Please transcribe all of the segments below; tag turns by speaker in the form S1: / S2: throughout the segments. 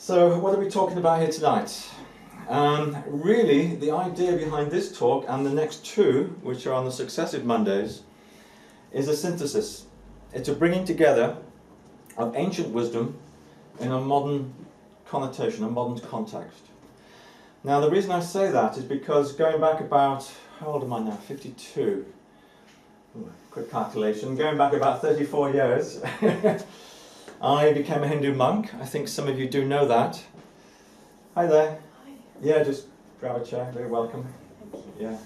S1: So what are we talking about here tonight? Really, the idea behind this talk and the next two, which are on the successive Mondays, is a synthesis. It's a bringing together of ancient wisdom in a modern connotation, a modern context. Now, the reason I say that is because going back about, how old am I now? 52. Quick calculation. Going back about 34 years, I became a Hindu monk. I think some of you do know that. Hi there.
S2: Hi.
S1: Yeah, just grab a chair. Very welcome.
S2: Thank you.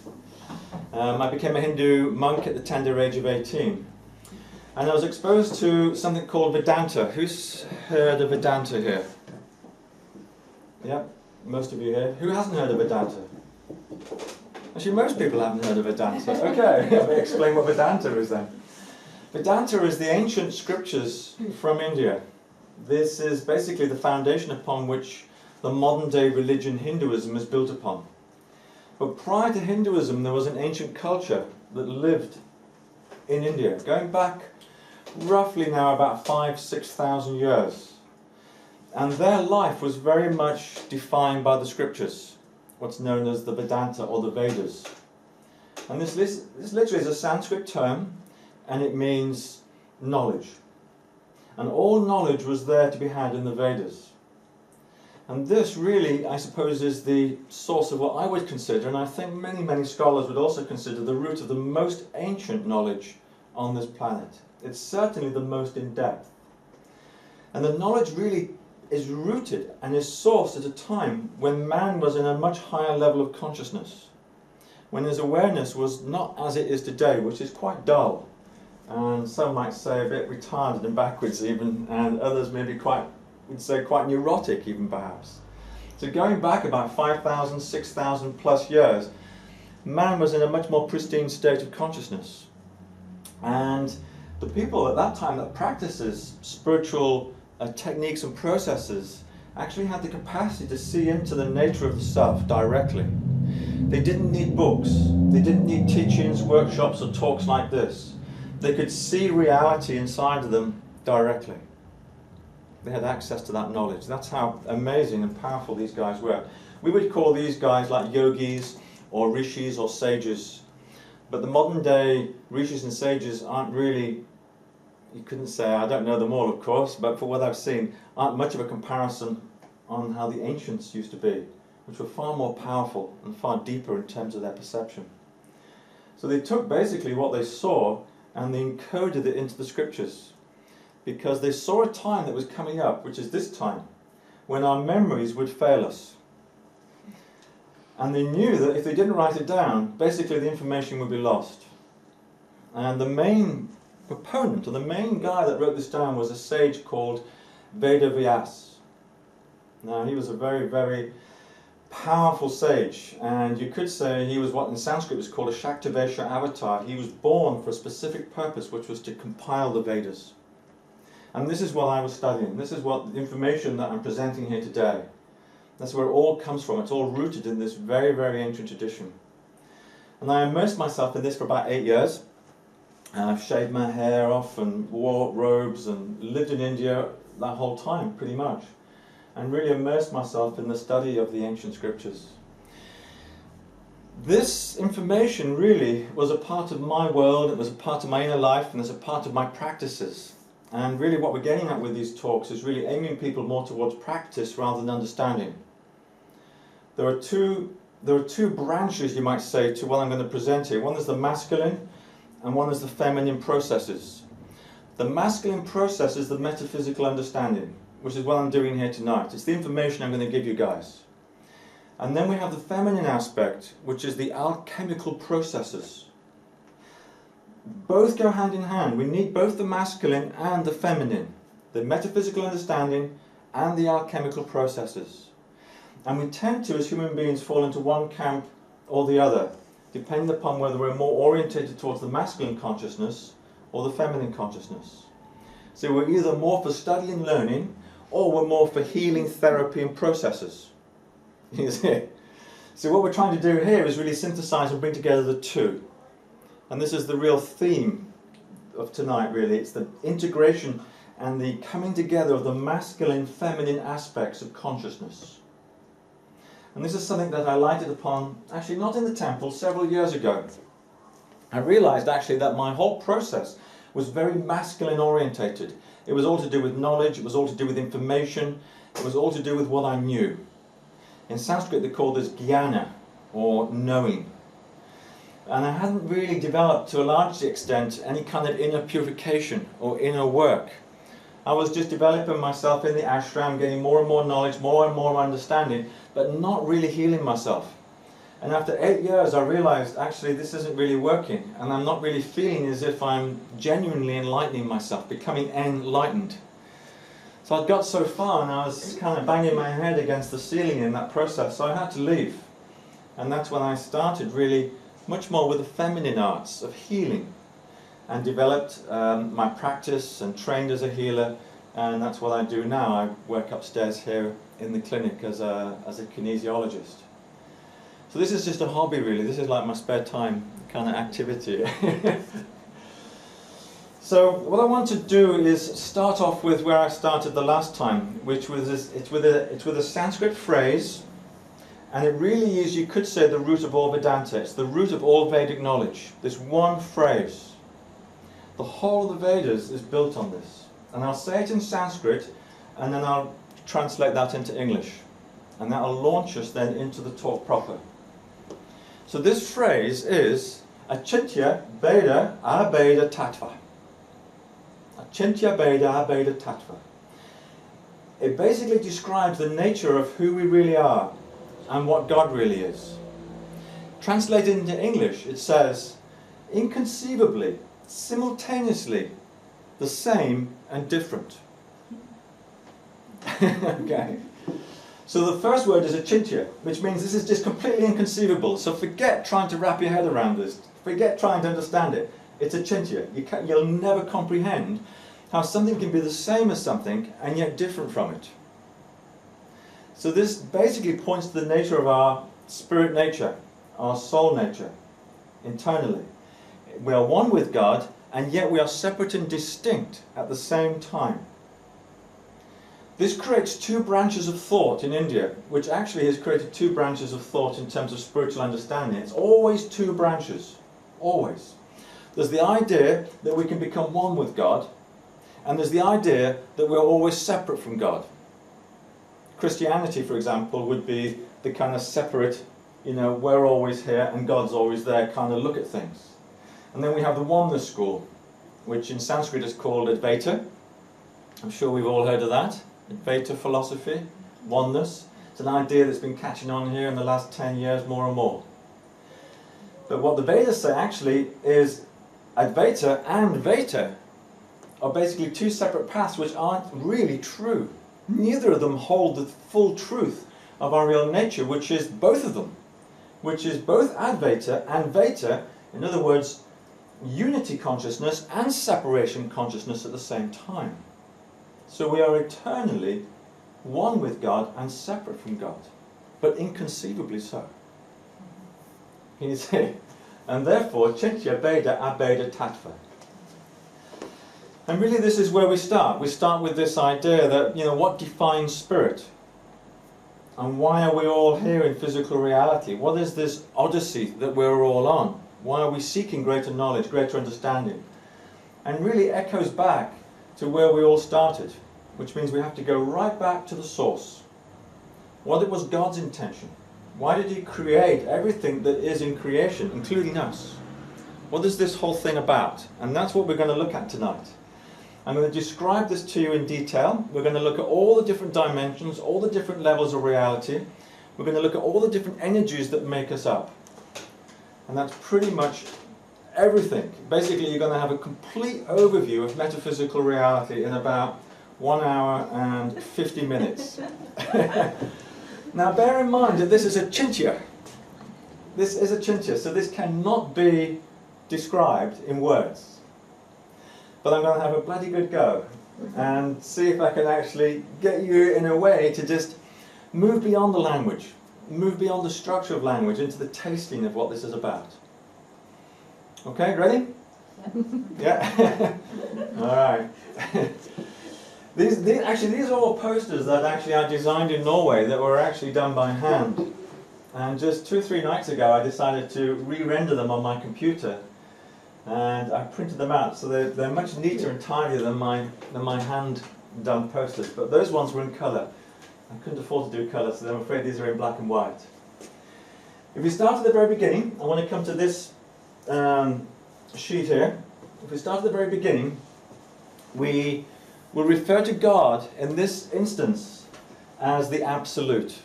S1: Yeah. I became a Hindu monk at the tender age of 18. And I was exposed to something called Vedanta. Who's heard of Vedanta here? Yeah, most of you here. Who hasn't heard of Vedanta? Actually, most people haven't heard of Vedanta. Okay, let me explain what Vedanta is then. Vedanta is the ancient scriptures from India. This is basically the foundation upon which the modern day religion Hinduism is built upon. But prior to Hinduism, there was an ancient culture that lived in India, going back roughly now about 5,000–6,000 years. And their life was very much defined by the scriptures, what's known as the Vedanta or the Vedas. And this literally is a Sanskrit term, and it means knowledge. And all knowledge was there to be had in the Vedas. And this really, I suppose, is the source of what I would consider, and I think many, many scholars would also consider, the root of the most ancient knowledge on this planet. It's certainly the most in-depth. And the knowledge really is rooted and is sourced at a time when man was in a much higher level of consciousness, when his awareness was not as it is today, which is quite dull, and some might say a bit retarded and backwards even, and others maybe would say quite neurotic even perhaps. So going back about 5,000, 6,000 plus years, man was in a much more pristine state of consciousness. And the people at that time that practices spiritual techniques and processes actually had the capacity to see into the nature of the stuff directly. They didn't need books, they didn't need teachings, workshops or talks like this. They could see reality inside of them directly. They had access to that knowledge. That's how amazing and powerful these guys were. We would call these guys like yogis or rishis or sages. But the modern day rishis and sages aren't really, you couldn't say, I don't know them all of course, but for what I've seen, aren't much of a comparison on how the ancients used to be, which were far more powerful and far deeper in terms of their perception. So they took basically what they saw and they encoded it into the scriptures, because they saw a time that was coming up, which is this time, when our memories would fail us. And they knew that if they didn't write it down, basically the information would be lost. And the main proponent, or the main guy that wrote this down, was a sage called Vedavyas. Now he was a very, very powerful sage, and you could say he was what in Sanskrit was called a Shaktavesha avatar. He was born for a specific purpose, which was to compile the Vedas. And this is what I was studying. This is what the information that I'm presenting here today. That's where it all comes from. It's all rooted in this very, very ancient tradition. And I immersed myself in this for about 8 years. And I've shaved my hair off and wore robes and lived in India that whole time, pretty much. And really immersed myself in the study of the ancient scriptures. This information really was a part of my world, it was a part of my inner life, and it's a part of my practices. And really what we're getting at with these talks is really aiming people more towards practice rather than understanding. There are two branches, you might say, to what I'm going to present here. One is the masculine and one is the feminine processes. The masculine process is the metaphysical understanding, which is what I'm doing here tonight. It's the information I'm going to give you guys. And then we have the feminine aspect, which is the alchemical processes. Both go hand in hand. We need both the masculine and the feminine, the metaphysical understanding and the alchemical processes. And we tend to, as human beings, fall into one camp or the other, depending upon whether we're more orientated towards the masculine consciousness or the feminine consciousness. So we're either more for study and learning, or we're more for healing, therapy and processes. You see? So what we're trying to do here is really synthesize and bring together the two. And this is the real theme of tonight, really. It's the integration and the coming together of the masculine, feminine aspects of consciousness. And this is something that I lighted upon, actually not in the temple, several years ago. I realized actually that my whole process was very masculine orientated. It was all to do with knowledge, it was all to do with information, it was all to do with what I knew. In Sanskrit they call this jnana, or knowing. And I hadn't really developed to a large extent any kind of inner purification or inner work. I was just developing myself in the ashram, getting more and more knowledge, more and more understanding, but not really healing myself. And after 8 years I realized actually this isn't really working, and I'm not really feeling as if I'm genuinely enlightening myself, becoming enlightened. So I'd got so far and I was kind of banging my head against the ceiling in that process, so I had to leave. And that's when I started really much more with the feminine arts of healing, and developed my practice and trained as a healer, and that's what I do now. I work upstairs here in the clinic as a kinesiologist. So this is just a hobby really, this is like my spare time kind of activity. So what I want to do is start off with where I started the last time, which was it's with a Sanskrit phrase. And it really is, you could say, the root of all Vedanta. It's the root of all Vedic knowledge. This one phrase. The whole of the Vedas is built on this. And I'll say it in Sanskrit, and then I'll translate that into English. And that'll launch us then into the talk proper. So this phrase is Achintya Beda Abeda Tattva. Achintya Beda Abeda Tattva. It basically describes the nature of who we really are and what God really is. Translated into English, it says, inconceivably, simultaneously, the same and different. Okay. So the first word is achintya, which means this is just completely inconceivable. So forget trying to wrap your head around this. Forget trying to understand it. It's achintya. You'll never comprehend how something can be the same as something and yet different from it. So this basically points to the nature of our spirit nature, our soul nature, internally. We are one with God, and yet we are separate and distinct at the same time. This creates two branches of thought in India, which actually has created two branches of thought in terms of spiritual understanding. It's always two branches, always. There's the idea that we can become one with God, and there's the idea that we're always separate from God. Christianity, for example, would be the kind of separate, we're always here and God's always there kind of look at things. And then we have the oneness school, which in Sanskrit is called Advaita. I'm sure we've all heard of that. Advaita philosophy, oneness. It's an idea that's been catching on here in the last 10 years more and more. But what the Vedas say actually is Advaita and Vaita are basically two separate paths which aren't really true. Neither of them hold the full truth of our real nature, which is both of them, which is both Advaita and Vaita, in other words, unity consciousness and separation consciousness at the same time. So we are eternally one with God and separate from God, but inconceivably so. Can you see? And therefore, Chintya Beda Abeda Tattva. And really this is where we start. We start with this idea that, what defines spirit? And why are we all here in physical reality? What is this odyssey that we're all on? Why are we seeking greater knowledge, greater understanding? And really echoes back to where we all started, which means we have to go right back to the source. What was God's intention? Why did He create everything that is in creation, including us? What is this whole thing about? And that's what we're going to look at tonight. I'm going to describe this to you in detail. We're going to look at all the different dimensions, all the different levels of reality. We're going to look at all the different energies that make us up. And that's pretty much everything. Basically, you're going to have a complete overview of metaphysical reality in about 1 hour and 50 minutes. Now, bear in mind that this is a chintya. This is a chintya, so this cannot be described in words. But I'm going to have a bloody good go and see if I can actually get you in a way to just move beyond the language, move beyond the structure of language into the tasting of what this is about. Okay, ready? Yeah? All right. These are all posters that actually I designed in Norway that were actually done by hand. And just 2 or 3 nights ago I decided to re-render them on my computer. And I printed them out, so they're much neater and tidier than my hand-done posters. But those ones were in colour. I couldn't afford to do colour, so I'm afraid these are in black and white. If we start at the very beginning, I want to come to this sheet here. If we start at the very beginning, we will refer to God in this instance as the Absolute.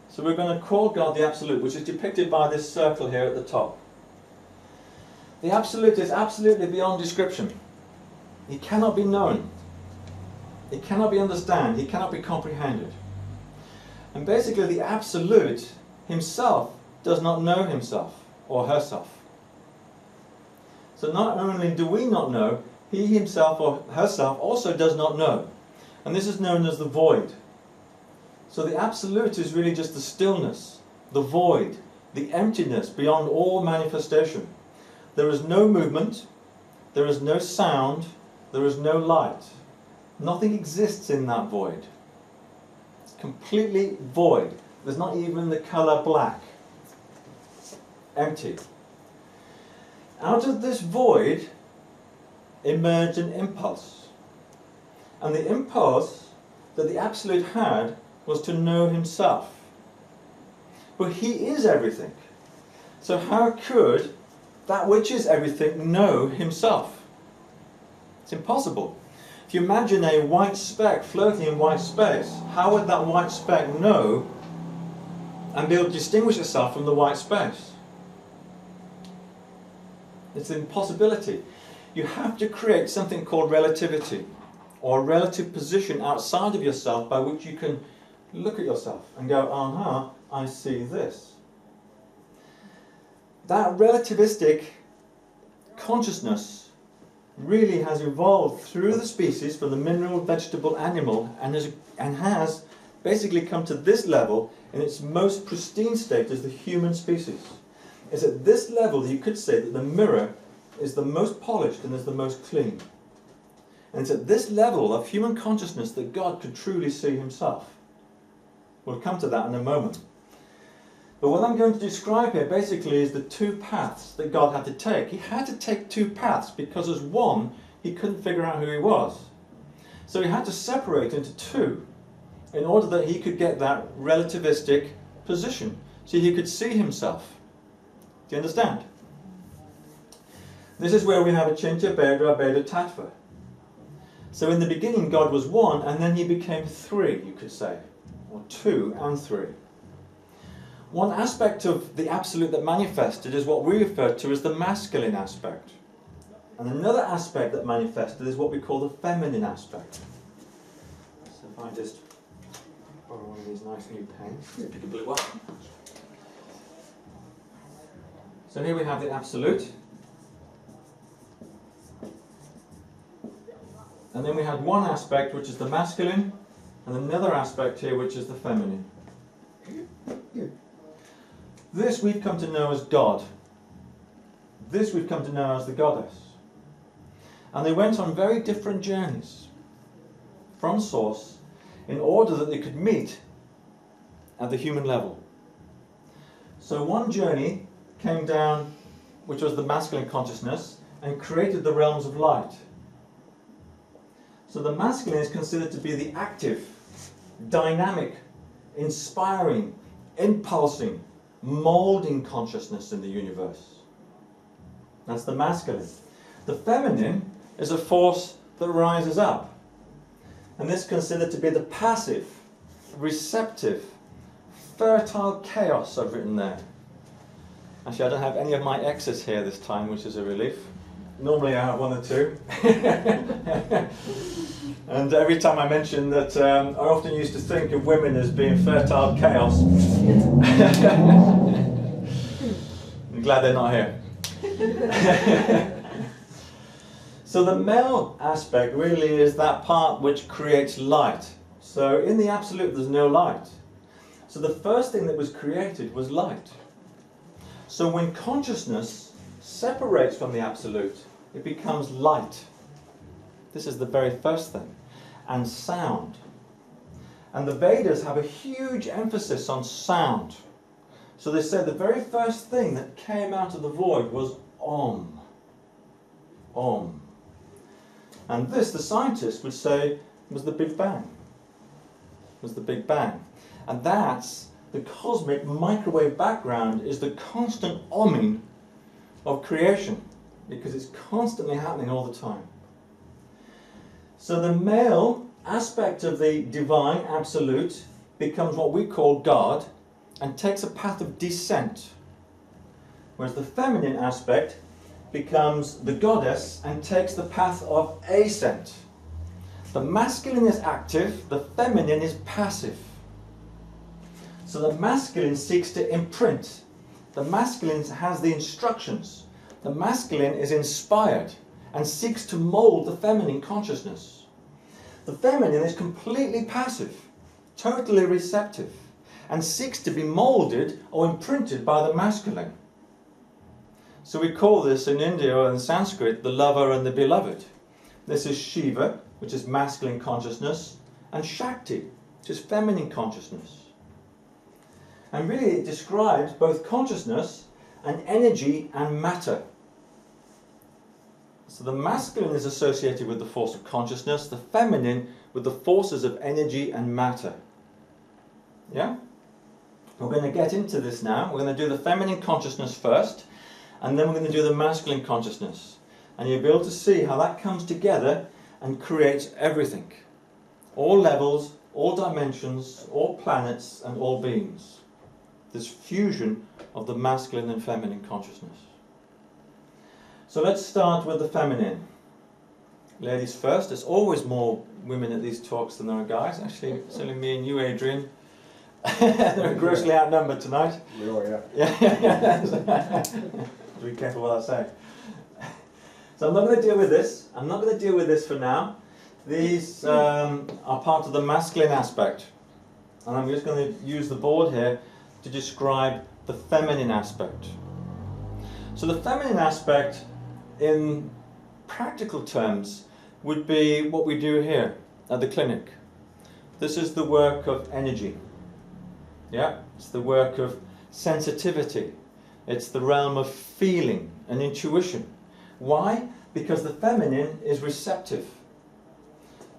S1: So we're going to call God the Absolute, which is depicted by this circle here at the top. The Absolute is absolutely beyond description. He cannot be known. He cannot be understood. He cannot be comprehended. And basically the Absolute himself does not know himself or herself. So not only do we not know, he himself or herself also does not know. And this is known as the void. So the Absolute is really just the stillness, the void, the emptiness beyond all manifestation. There is no movement, there is no sound, there is no light. Nothing exists in that void. It's completely void. There's not even the colour black. Empty. Out of this void emerged an impulse. And the impulse that the Absolute had was to know himself. But he is everything. So how could that which is everything know himself? It's impossible. If you imagine a white speck floating in white space, how would that white speck know and be able to distinguish itself from the white space? It's an impossibility. You have to create something called relativity, or a relative position outside of yourself by which you can look at yourself and go, aha, I see this. That relativistic consciousness really has evolved through the species from the mineral, vegetable, animal, and has basically come to this level in its most pristine state as the human species. It's at this level that you could say that the mirror is the most polished and is the most clean. And it's at this level of human consciousness that God could truly see himself. We'll come to that in a moment. But what I'm going to describe here basically is the 2 paths that God had to take. He had to take 2 paths because as one, he couldn't figure out who he was. So he had to separate into 2 in order that he could get that relativistic position, so he could see himself. Do you understand? This is where we have a Chincha, Bedra, Beda, Tattva. So in the beginning God was 1, and then he became 3, you could say. Or 2 and 3. One aspect of the Absolute that manifested is what we refer to as the masculine aspect. And another aspect that manifested is what we call the feminine aspect. So if I just borrow one of these nice new pens, pick a blue one. So here we have the Absolute. And then we have one aspect which is the masculine, and another aspect here which is the feminine. This we've come to know as God. This we've come to know as the goddess. And they went on very different journeys from source in order that they could meet at the human level. So one journey came down, which was the masculine consciousness, and created the realms of light. So the masculine is considered to be the active, dynamic, inspiring, impulsing, moulding consciousness in the universe. That's the masculine. The feminine is a force that rises up. And this is considered to be the passive, receptive, fertile chaos I've written there. Actually, I don't have any of my X's here this time, which is a relief. Normally I have 1 or 2. And every time I mention that, I often used to think of women as being fertile chaos. I'm glad they're not here. So the male aspect really is that part which creates light. So in the Absolute there's no light. So the first thing that was created was light. So when consciousness separates from the Absolute, it becomes light. This is the very first thing. And sound. And the Vedas have a huge emphasis on sound. So they say the very first thing that came out of the void was Om. Om. And this, the scientists would say, was the Big Bang. Was the Big Bang. And that's the cosmic microwave background, is the constant omming of creation, because it's constantly happening all the time. So the male aspect of the divine absolute becomes what we call God and takes a path of descent, whereas the feminine aspect becomes the goddess and takes the path of ascent. The masculine is active, the feminine is passive. So the masculine seeks to imprint. The masculine has the instructions. The masculine is inspired and seeks to mold the feminine consciousness. The feminine is completely passive, totally receptive, and seeks to be molded or imprinted by the masculine. So we call this in India or in Sanskrit the lover and the beloved. This is Shiva, which is masculine consciousness, and Shakti, which is feminine consciousness. And really it describes both consciousness and energy and matter. So the masculine is associated with the force of consciousness, the feminine with the forces of energy and matter. Yeah? We're going to get into this now. We're going to do the feminine consciousness first, and then we're going to do the masculine consciousness. And you'll be able to see how that comes together and creates everything. All levels, all dimensions, all planets, and all beings. This fusion of the masculine and feminine consciousness. So let's start with the feminine. Ladies first. There's always more women at these talks than there are guys. Actually, it's only me and you, Adrian. They're grossly outnumbered tonight.
S2: We are, yeah.
S1: Yeah. Be careful what I say. So I'm not going to deal with this. I'm not going to deal with this for now. These are part of the masculine aspect. And I'm just going to use the board here to describe the feminine aspect. So the feminine aspect, in practical terms, would be what we do here at the clinic. This is the work of energy. Yeah, it's the work of sensitivity. It's the realm of feeling and intuition. Why? Because the feminine is receptive.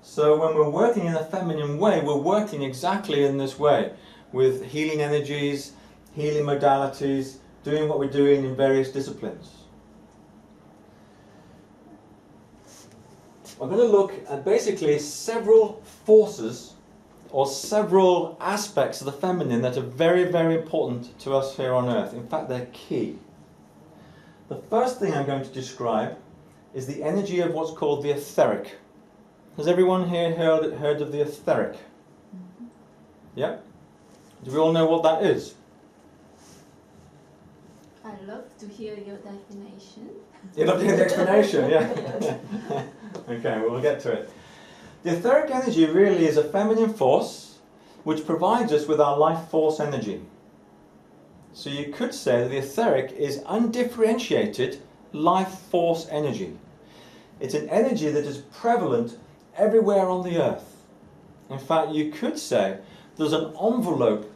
S1: So when we're working in a feminine way, we're working exactly in this way, with healing energies, healing modalities, doing what we're doing in various disciplines. We're going to look at basically several forces or several aspects of the feminine that are very, very important to us here on Earth. In fact, they're key. The first thing I'm going to describe is the energy of what's called the etheric. Has everyone here heard of the etheric? Yeah? Do we all know what that is?
S3: I love to hear your definition.
S1: You love to hear the explanation, yeah? Okay, well, we'll get to it. The etheric energy really is a feminine force which provides us with our life force energy. So you could say that the etheric is undifferentiated life force energy. It's an energy that is prevalent everywhere on the earth. In fact, you could say there's an envelope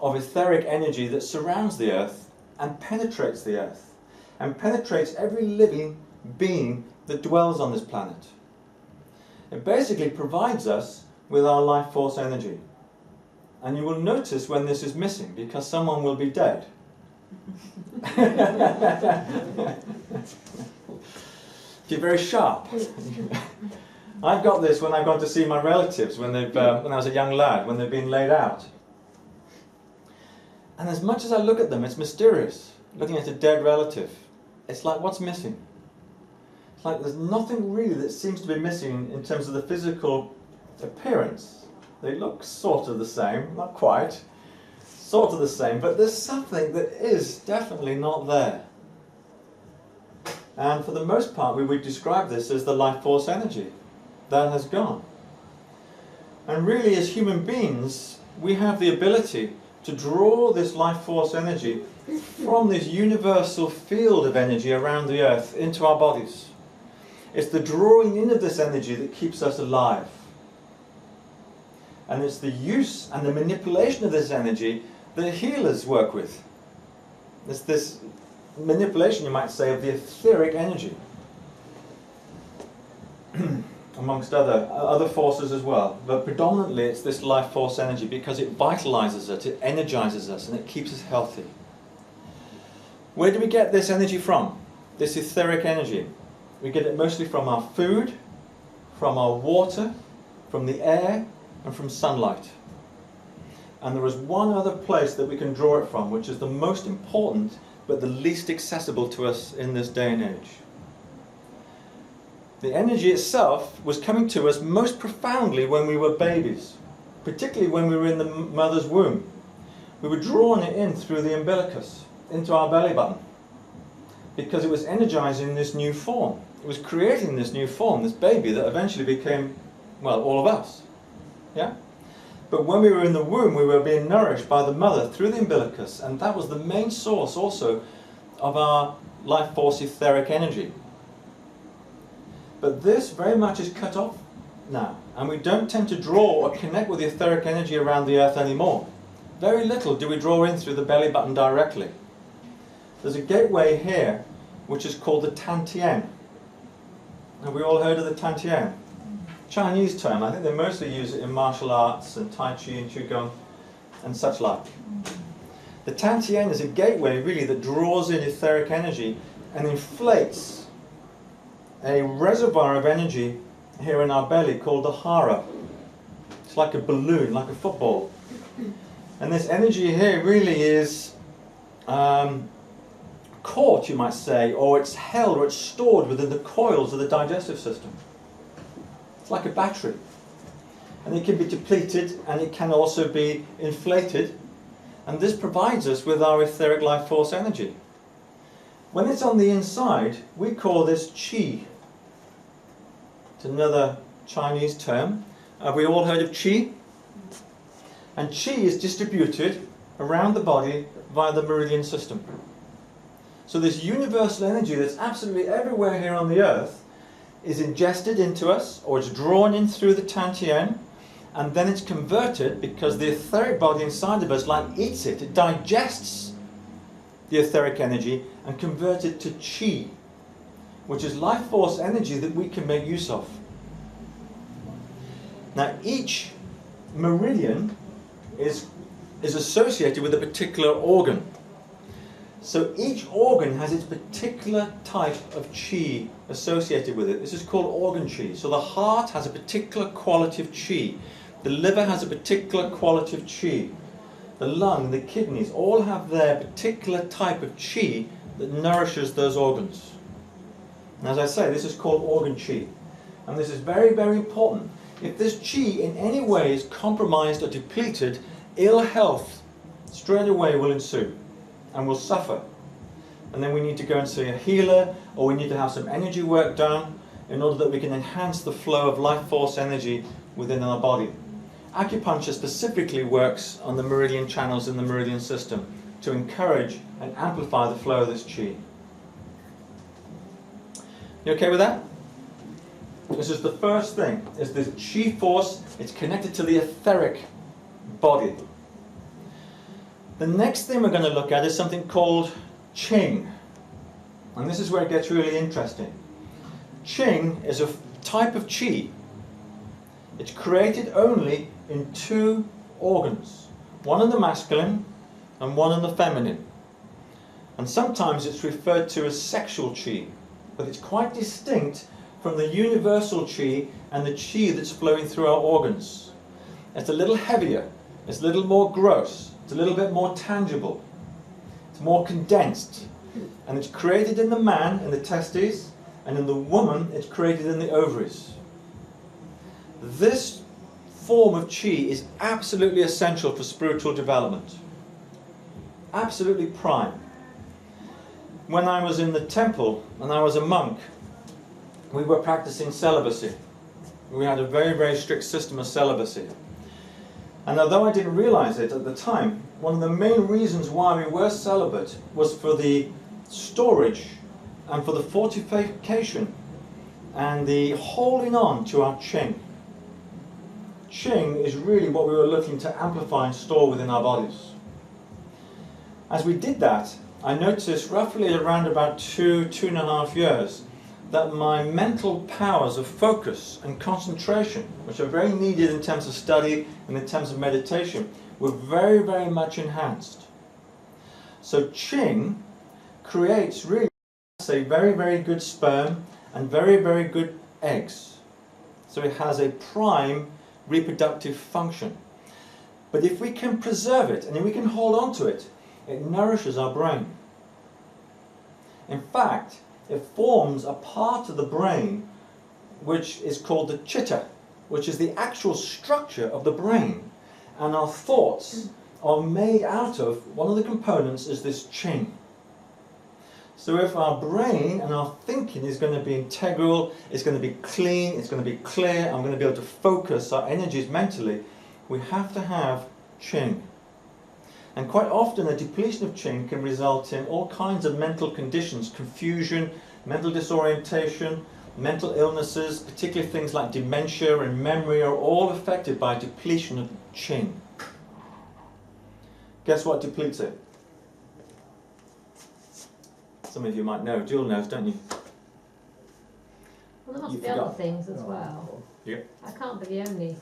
S1: of etheric energy that surrounds the earth and penetrates the earth and penetrates every living being that dwells on this planet. It basically provides us with our life force energy. And you will notice when this is missing, because someone will be dead. You're very sharp. I've got this when I've gone to see my relatives when I was a young lad, when they've been laid out. And as much as I look at them, it's mysterious. Looking at a dead relative, it's like, what's missing? It's like there's nothing really that seems to be missing in terms of the physical appearance. They look sort of the same, not quite, sort of the same, but there's something that is definitely not there. And for the most part, we would describe this as the life force energy that has gone. And really, as human beings, we have the ability to draw this life force energy from this universal field of energy around the earth into our bodies. It's the drawing in of this energy that keeps us alive. And it's the use and the manipulation of this energy that healers work with. It's this manipulation, you might say, of the etheric energy. Amongst other forces as well. But predominantly it's this life force energy because it vitalizes us, it energizes us, and it keeps us healthy. Where do we get this energy from? This etheric energy. We get it mostly from our food, from our water, from the air, and from sunlight. And there is one other place that we can draw it from, which is the most important but the least accessible to us in this day and age. The energy itself was coming to us most profoundly when we were babies, particularly when we were in the mother's womb. We were drawing it in through the umbilicus, into our belly button, because it was energizing this new form. It was creating this new form, this baby that eventually became, well, all of us. Yeah? But when we were in the womb, we were being nourished by the mother through the umbilicus, and that was the main source also of our life force etheric energy. But this very much is cut off now, and we don't tend to draw or connect with the etheric energy around the earth anymore. Very little do we draw in through the belly button directly. There's a gateway here which is called the Tantien. Have we all heard of the Tantien? Chinese term. I think they mostly use it in martial arts and Tai Chi and Qigong and such like. The Tantien is a gateway really that draws in etheric energy and inflates a reservoir of energy here in our belly called the hara. It's like a balloon, like a football. And this energy here really is caught, you might say, or it's held, or it's stored within the coils of the digestive system. It's like a battery. And it can be depleted, and it can also be inflated. And this provides us with our etheric life force energy. When it's on the inside, we call this qi. It's another Chinese term. Have we all heard of qi? And qi is distributed around the body via the meridian system. So this universal energy that's absolutely everywhere here on the earth is ingested into us, or it's drawn in through the Tantien, and then it's converted because the etheric body inside of us like eats it. It digests the etheric energy and converts it to qi, which is life force energy that we can make use of. Now each meridian is associated with a particular organ. So each organ has its particular type of qi associated with it. This is called organ qi. So the heart has a particular quality of qi. The liver has a particular quality of qi. The lung, the kidneys, all have their particular type of qi that nourishes those organs. And as I say, this is called organ qi. And this is very, very important. If this qi in any way is compromised or depleted, ill health straight away will ensue. And we'll suffer. And then we need to go and see a healer, or we need to have some energy work done in order that we can enhance the flow of life force energy within our body. Acupuncture specifically works on the meridian channels in the meridian system to encourage and amplify the flow of this qi. You okay with that? This is the first thing, is this qi force. It's connected to the etheric body. The next thing we're going to look at is something called Qing. And this is where it gets really interesting. Qing is a type of qi. It's created only in two organs. One in the masculine and one in the feminine. And sometimes it's referred to as sexual qi. But it's quite distinct from the universal qi and the qi that's flowing through our organs. It's a little heavier. It's a little more gross. It's a little bit more tangible. It's more condensed. And it's created in the man, in the testes, and in the woman, it's created in the ovaries. This form of qi is absolutely essential for spiritual development. Absolutely prime. When I was in the temple, and I was a monk, we were practicing celibacy. We had a very, very strict system of celibacy. And although I didn't realize it at the time, one of the main reasons why we were celibate was for the storage and for the fortification and the holding on to our Qing. Qing is really what we were looking to amplify and store within our bodies. As we did that, I noticed roughly around about 2.5 years, that my mental powers of focus and concentration, which are very needed in terms of study and in terms of meditation, were very, very much enhanced. So Qing creates really, say, very, very good sperm and very, very good eggs. So it has a prime reproductive function. But if we can preserve it and if we can hold on to it, it nourishes our brain. In fact, it forms a part of the brain which is called the chitta, which is the actual structure of the brain. And our thoughts are made out of, one of the components is this Qing. So if our brain and our thinking is going to be integral, it's going to be clean, it's going to be clear, I'm going to be able to focus our energies mentally, we have to have Qing. And quite often a depletion of Qing can result in all kinds of mental conditions, confusion, mental disorientation, mental illnesses, particularly things like dementia and memory are all affected by depletion of Qing. Guess what depletes it? Some of you might know. Jill knows, don't you?
S2: Well, there must
S1: You
S2: be
S1: forgot.
S2: other things as well.
S1: Yeah.
S2: I can't be the only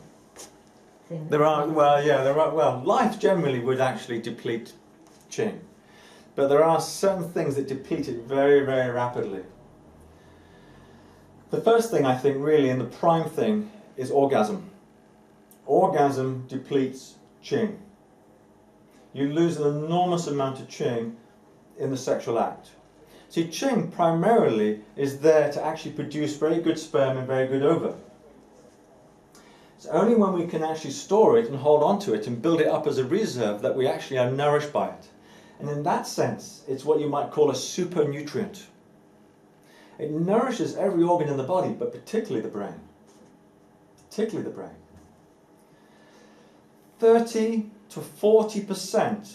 S2: thing.
S1: There are, well, yeah, there are, well, life generally would actually deplete Qing. But there are certain things that deplete it very, very rapidly. The first thing I think really, and the prime thing, is orgasm. Orgasm depletes Qing. You lose an enormous amount of Qing in the sexual act. See, Qing primarily is there to actually produce very good sperm and very good ova. It's only when we can actually store it and hold on to it and build it up as a reserve that we actually are nourished by it. And in that sense, it's what you might call a super nutrient. It nourishes every organ in the body, but particularly the brain. Particularly the brain. 30 to 40%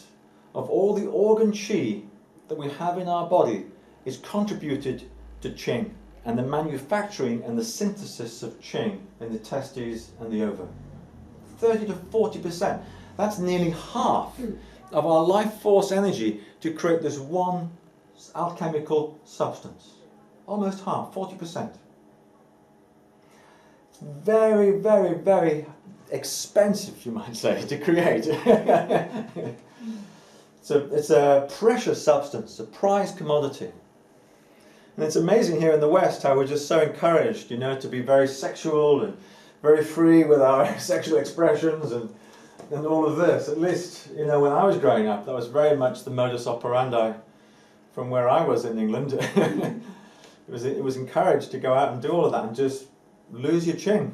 S1: of all the organ qi that we have in our body is contributed to Qing and the manufacturing and the synthesis of Qing in the testes and the ova. 30 to 40%. That's nearly half of our life force energy to create this one alchemical substance. Almost half, 40%. It's very, very, very expensive, you might say, to create. It's a precious substance, a prized commodity. And it's amazing here in the West how we're just so encouraged, you know, to be very sexual and very free with our sexual expressions and all of this. At least, you know, when I was growing up, that was very much the modus operandi from where I was in England. It was encouraged to go out and do all of that and just lose your Qing.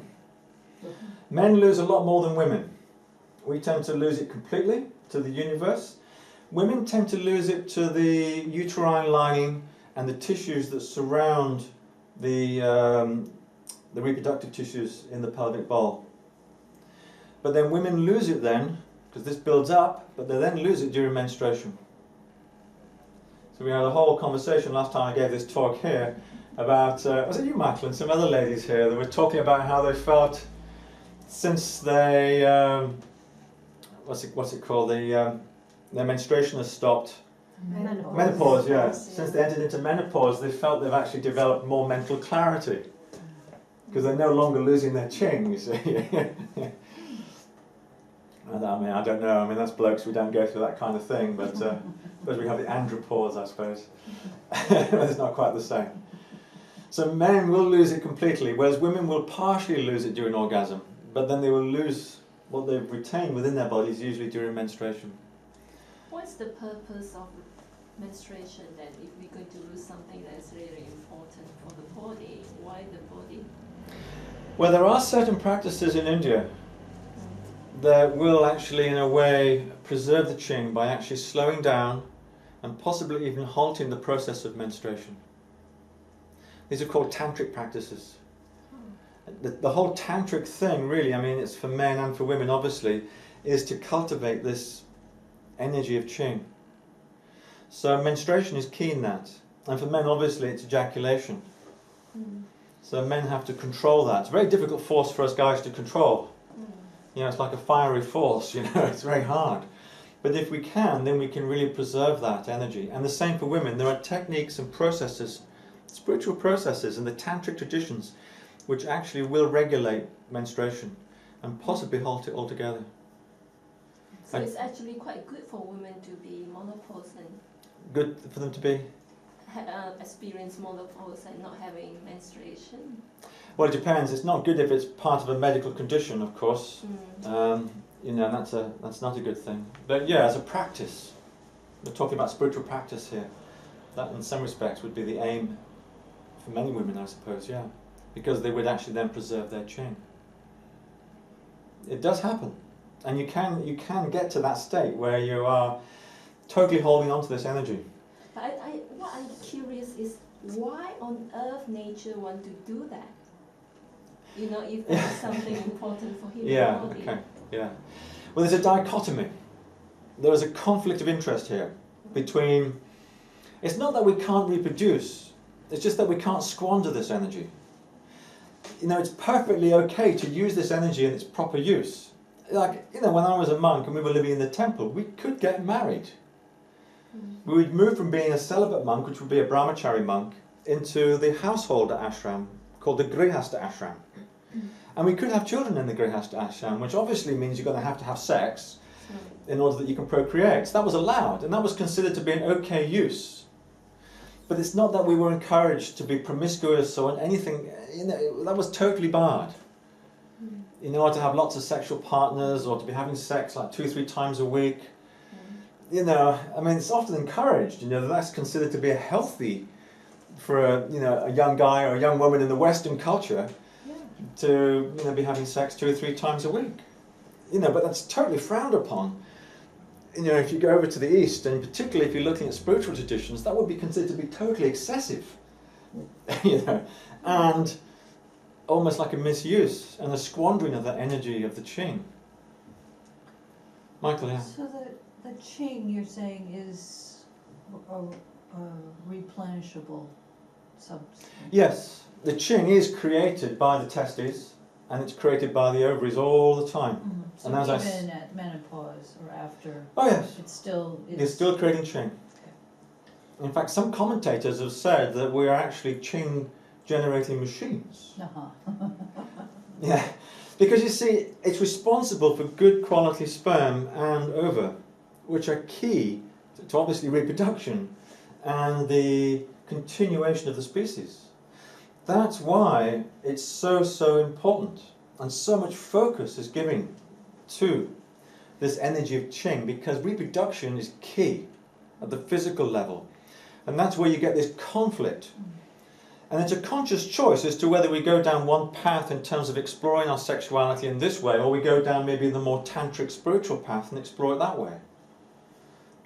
S1: Men lose a lot more than women. We tend to lose it completely to the universe. Women tend to lose it to the uterine lining and the tissues that surround the reproductive tissues in the pelvic bowl. But then women lose it then, because this builds up, but they then lose it during menstruation. So we had a whole conversation last time I gave this talk here about, was it you, Michael, and some other ladies here that were talking about how they felt since they, what's it called, their menstruation has stopped. Menopause, yeah. Since they entered into menopause, they felt they've actually developed more mental clarity because they're no longer losing their Qing, you see. I mean, I don't know. I mean, that's blokes, we don't go through that kind of thing, but we have the andropause, I suppose. It's not quite the same. So men will lose it completely, whereas women will partially lose it during orgasm, but then they will lose what they've retained within their bodies, usually during menstruation.
S3: What's the purpose of menstruation then? If we're going to lose something that's really important for the body, why the body?
S1: Well, there are certain practices in India that will actually, in a way, preserve the Qing by actually slowing down and possibly even halting the process of menstruation. These are called tantric practices. The whole tantric thing, really, I mean, it's for men and for women, obviously, is to cultivate this energy of Qing. So menstruation is key in that. And for men, obviously, it's ejaculation. So men have to control that. It's a very difficult force for us guys to control. You know, it's like a fiery force, you know, it's very hard. But if we can, then we can really preserve that energy. And the same for women. There are techniques and processes, spiritual processes in the tantric traditions, which actually will regulate menstruation and possibly halt it altogether.
S3: So it's actually quite good for women to be menopause and
S1: Good for them to be?
S3: experience menopause and not having menstruation.
S1: Well, it depends. It's not good if it's part of a medical condition, of course. You know, that's not a good thing. But yeah, as a practice, we're talking about spiritual practice here. That, in some respects, would be the aim for many women, I suppose. Yeah, because they would actually then preserve their Qing. It does happen, and you can get to that state where you are totally holding on to this energy.
S3: But what I'm curious is why on earth nature want to do that? You know, if there's something important for human
S1: Yeah.
S3: body.
S1: Okay. Yeah. Well, there's a dichotomy. There is a conflict of interest here between. It's not that we can't reproduce. It's just that we can't squander this energy. You know, it's perfectly okay to use this energy in its proper use. Like, you know, when I was a monk and we were living in the temple, we could get married. We would move from being a celibate monk, which would be a brahmachari monk, into the householder ashram, called the grihastha ashram. And we could have children in the grihastha ashram, which obviously means you're going to have sex in order that you can procreate. So that was allowed, and that was considered to be an okay use. But it's not that we were encouraged to be promiscuous or anything, you know, that was totally barred. In order to have lots of sexual partners or to be having sex like 2-3 times a week. You know, I mean, it's often encouraged, you know, that's considered to be a healthy for a young guy or a young woman in the Western culture to, you know, be having sex 2 or 3 times a week. You know, but that's totally frowned upon. You know, if you go over to the East, and particularly if you're looking at spiritual traditions, that would be considered to be totally excessive. You know, and almost like a misuse and a squandering of that energy of the Qing. Michael, yeah.
S4: So the Qing, you're saying, is a replenishable substance?
S1: Yes, the Qing is created by the testes, and it's created by the ovaries all the time.
S4: Mm-hmm. So
S1: And as
S4: even at menopause or after,
S1: Oh yes,
S4: it's still...
S1: you're still creating Qing. In fact, some commentators have said that we are actually Qing generating machines.
S4: Uh-huh.
S1: Yeah, because you see, it's responsible for good quality sperm and ova, which are key to obviously reproduction and the continuation of the species. That's why it's so important, and so much focus is given to this energy of Qing, because reproduction is key at the physical level, and that's where you get this conflict. And it's a conscious choice as to whether we go down one path in terms of exploring our sexuality in this way, or we go down maybe the more tantric spiritual path and explore it that way.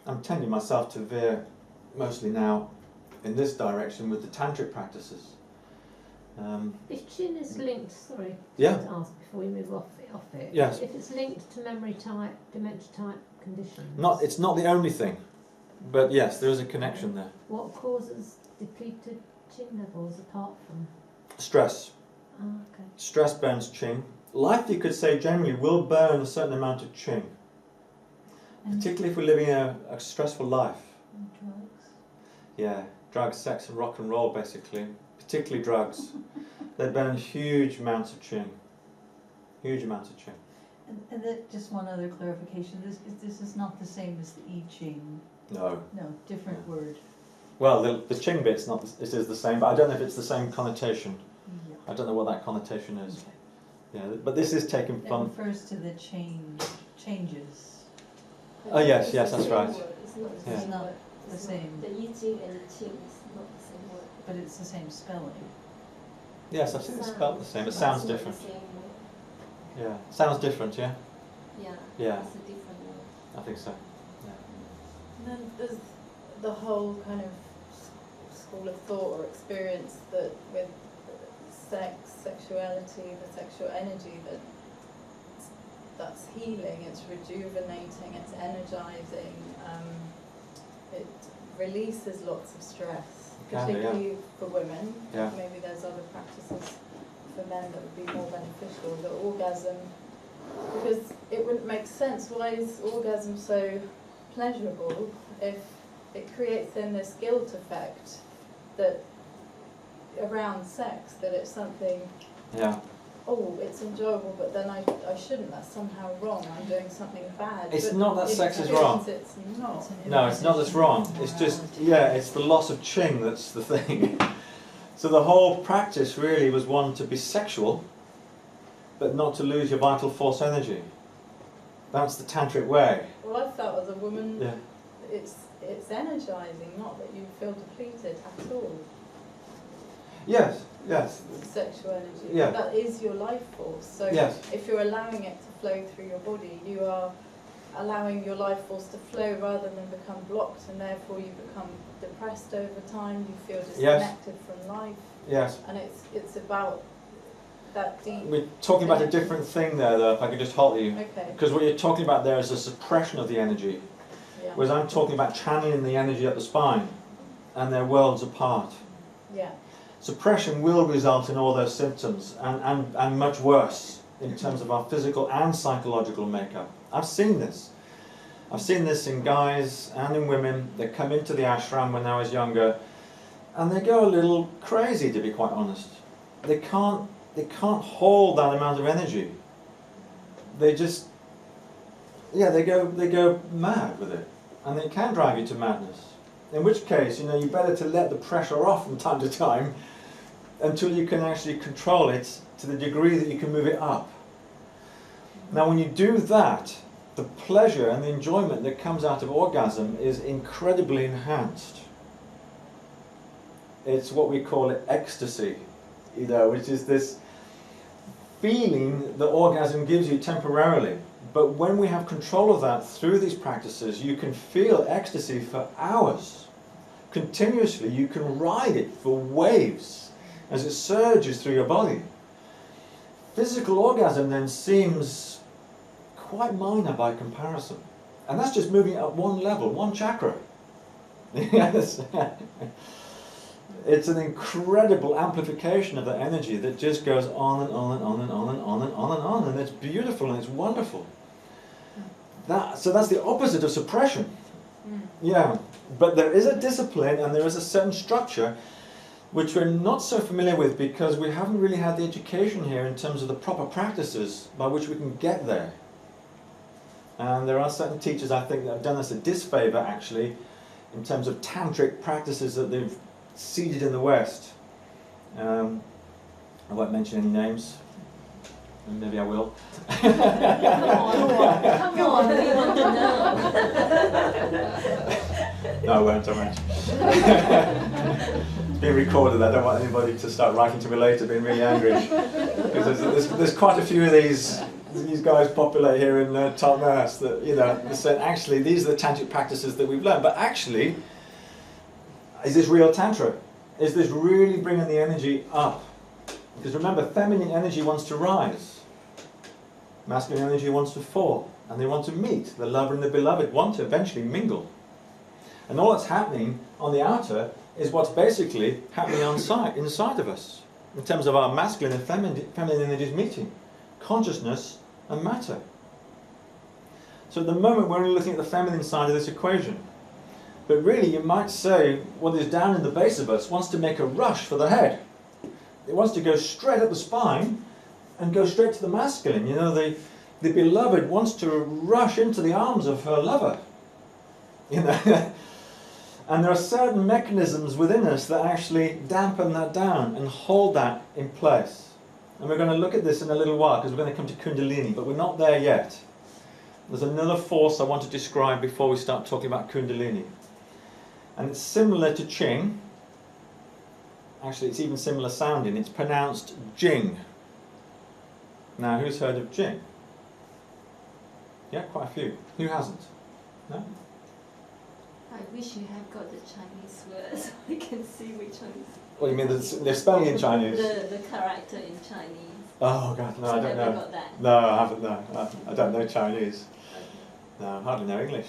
S1: I'm tending myself to veer mostly now in this direction with the tantric practices.
S2: If Qin is linked, sorry,
S1: Yeah.
S2: to ask before we move off it.
S1: Yes.
S2: If it's linked to memory type, dementia type conditions.
S1: It's not the only thing, but yes, there is a connection there.
S2: What causes depleted Qin levels apart from?
S1: Stress.
S2: Ah, okay.
S1: Stress burns Qing. Life, you could say, generally will burn a certain amount of Qing, particularly if we're living a stressful life.
S4: And drugs?
S1: Yeah, drugs, sex and rock and roll, basically. Particularly drugs. They burn huge amounts of Qing. Huge amounts of Qing.
S4: And that, just one other clarification, this is not the same as the I Ching.
S1: No.
S4: No, different word.
S1: Well, the Qing bit's not. It is the same, but I don't know if it's the same connotation.
S4: Yeah.
S1: I don't know what that connotation is.
S4: Okay.
S1: Yeah, but this is taken
S4: That
S1: from.
S4: refers to the changes.
S1: Oh yes,
S3: It's
S1: yes,
S3: the
S1: that's
S3: same
S1: right.
S3: word. It's not the
S1: Yeah.
S3: same
S4: It's not
S3: word.
S4: the
S3: It's
S4: same.
S3: not. The Yi Jing and the Qing is not the same word.
S4: But it's the same spelling.
S1: Yes, I've seen it spelled the same. It sounds
S3: It's not
S1: different.
S3: the same word.
S1: Yeah, sounds different. Yeah,
S3: Yeah.
S1: Yeah.
S3: It's a different word.
S1: I think so.
S5: And then there's the whole kind of school of thought or experience that with sex, sexuality, the sexual energy, that's healing, it's rejuvenating, it's energizing, it releases lots of stress,
S1: Can do, yeah.
S5: particularly for women.
S1: Yeah.
S5: Maybe there's other practices for men that would be more beneficial. The orgasm, because it wouldn't make sense. Why is orgasm so pleasurable if it creates then this guilt effect that around sex, that it's something,
S1: Yeah.
S5: oh, it's enjoyable, but then I shouldn't, that's somehow wrong, I'm doing something bad.
S1: It's
S5: But
S1: not that
S5: in
S1: sex is
S5: experience,
S1: wrong.
S5: It's not.
S1: No, it's not that's wrong. It's just, yeah, it's the loss of Ching that's the thing. So the whole practice really was one to be sexual, but not to lose your vital force energy. That's the tantric way.
S5: Well, I felt as a woman,
S1: Yeah.
S5: it's energizing, not that you feel depleted at all.
S1: Yes, yes,
S5: Sexual energy.
S1: Yeah.
S5: That is your life force. So
S1: yes,
S5: if you're allowing it to flow through your body, you are allowing your life force to flow rather than become blocked, and therefore you become depressed over time, you feel disconnected from life,
S1: yes.
S5: and it's about that deep.
S1: We're talking about a different thing there, though, if I could just halt you.
S5: Okay,
S1: Because what you're talking about there is a suppression of the energy,
S5: yeah.
S1: whereas I'm talking about channeling the energy up the spine, and they're worlds apart.
S5: Yeah,
S1: Suppression will result in all those symptoms, and much worse in terms of our physical and psychological makeup. I've seen this. I've seen this in guys and in women that come into the ashram when I was younger, and they go a little crazy, to be quite honest. They can't hold that amount of energy. They just, yeah, they go mad with it, and it can drive you to madness. In which case, you better to let the pressure off from time to time until you can actually control it to the degree that you can move it up. Now, when you do that, the pleasure and the enjoyment that comes out of orgasm is incredibly enhanced. It's what we call ecstasy, which is this feeling that orgasm gives you temporarily. But when we have control of that through these practices, you can feel ecstasy for hours. Continuously, you can ride it for waves as it surges through your body. Physical orgasm then seems quite minor by comparison. And that's just moving it up one level, one chakra. Yes. It's an incredible amplification of that energy that just goes on and on and on and on and on and on and on, and it's beautiful and it's wonderful. So that's the opposite of suppression. Yeah, but there is a discipline and there is a certain structure which we're not so familiar with because we haven't really had the education here in terms of the proper practices by which we can get there. And there are certain teachers, I think, that have done us a disfavour actually in terms of tantric practices that they've seeded in the West. I won't mention any names. Maybe I will.
S3: Come on, we want to know.
S1: No, I won't, It's being recorded. I don't want anybody to start writing to me later being really angry. Because there's quite a few of these guys populate here in Totnes that say, actually, these are the tantric practices that we've learned. But actually, is this real tantra? Is this really bringing the energy up? Because remember, feminine energy wants to rise. Masculine energy wants to fall. And they want to meet. The lover and the beloved want to eventually mingle. And all that's happening on the outer is what's basically happening inside of us. In terms of our masculine and feminine energies meeting. Consciousness and matter. So at the moment we're only looking at the feminine side of this equation. But really you might say what is down in the base of us wants to make a rush for the head. It wants to go straight up the spine and go straight to the masculine. The beloved wants to rush into the arms of her lover. And there are certain mechanisms within us that actually dampen that down and hold that in place. And we're going to look at this in a little while because we're going to come to Kundalini, but we're not there yet. There's another force I want to describe before we start talking about Kundalini. And it's similar to Qing. Actually, it's even similar sounding. It's pronounced Jing. Now, who's heard of Jing? Yeah, quite a few. Who hasn't? No?
S3: I wish you have got the Chinese word so I can see which one is.
S1: What, you mean they're spelling in Chinese?
S3: The character in Chinese.
S1: Oh, God, no,
S3: So
S1: I don't
S3: have you
S1: know.
S3: got that?
S1: No, I haven't, no. I don't know Chinese. No, I hardly know English.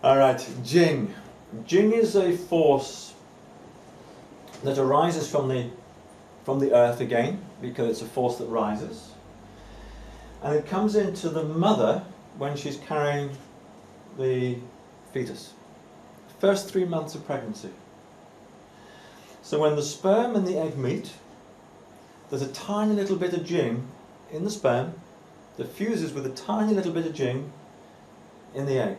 S1: All right, Jing. Jing is a force that arises from the earth again, because it's a force that rises. And it comes into the mother when she's carrying the fetus. First 3 months of pregnancy. So when the sperm and the egg meet, there's a tiny little bit of Jing in the sperm that fuses with a tiny little bit of Jing in the egg.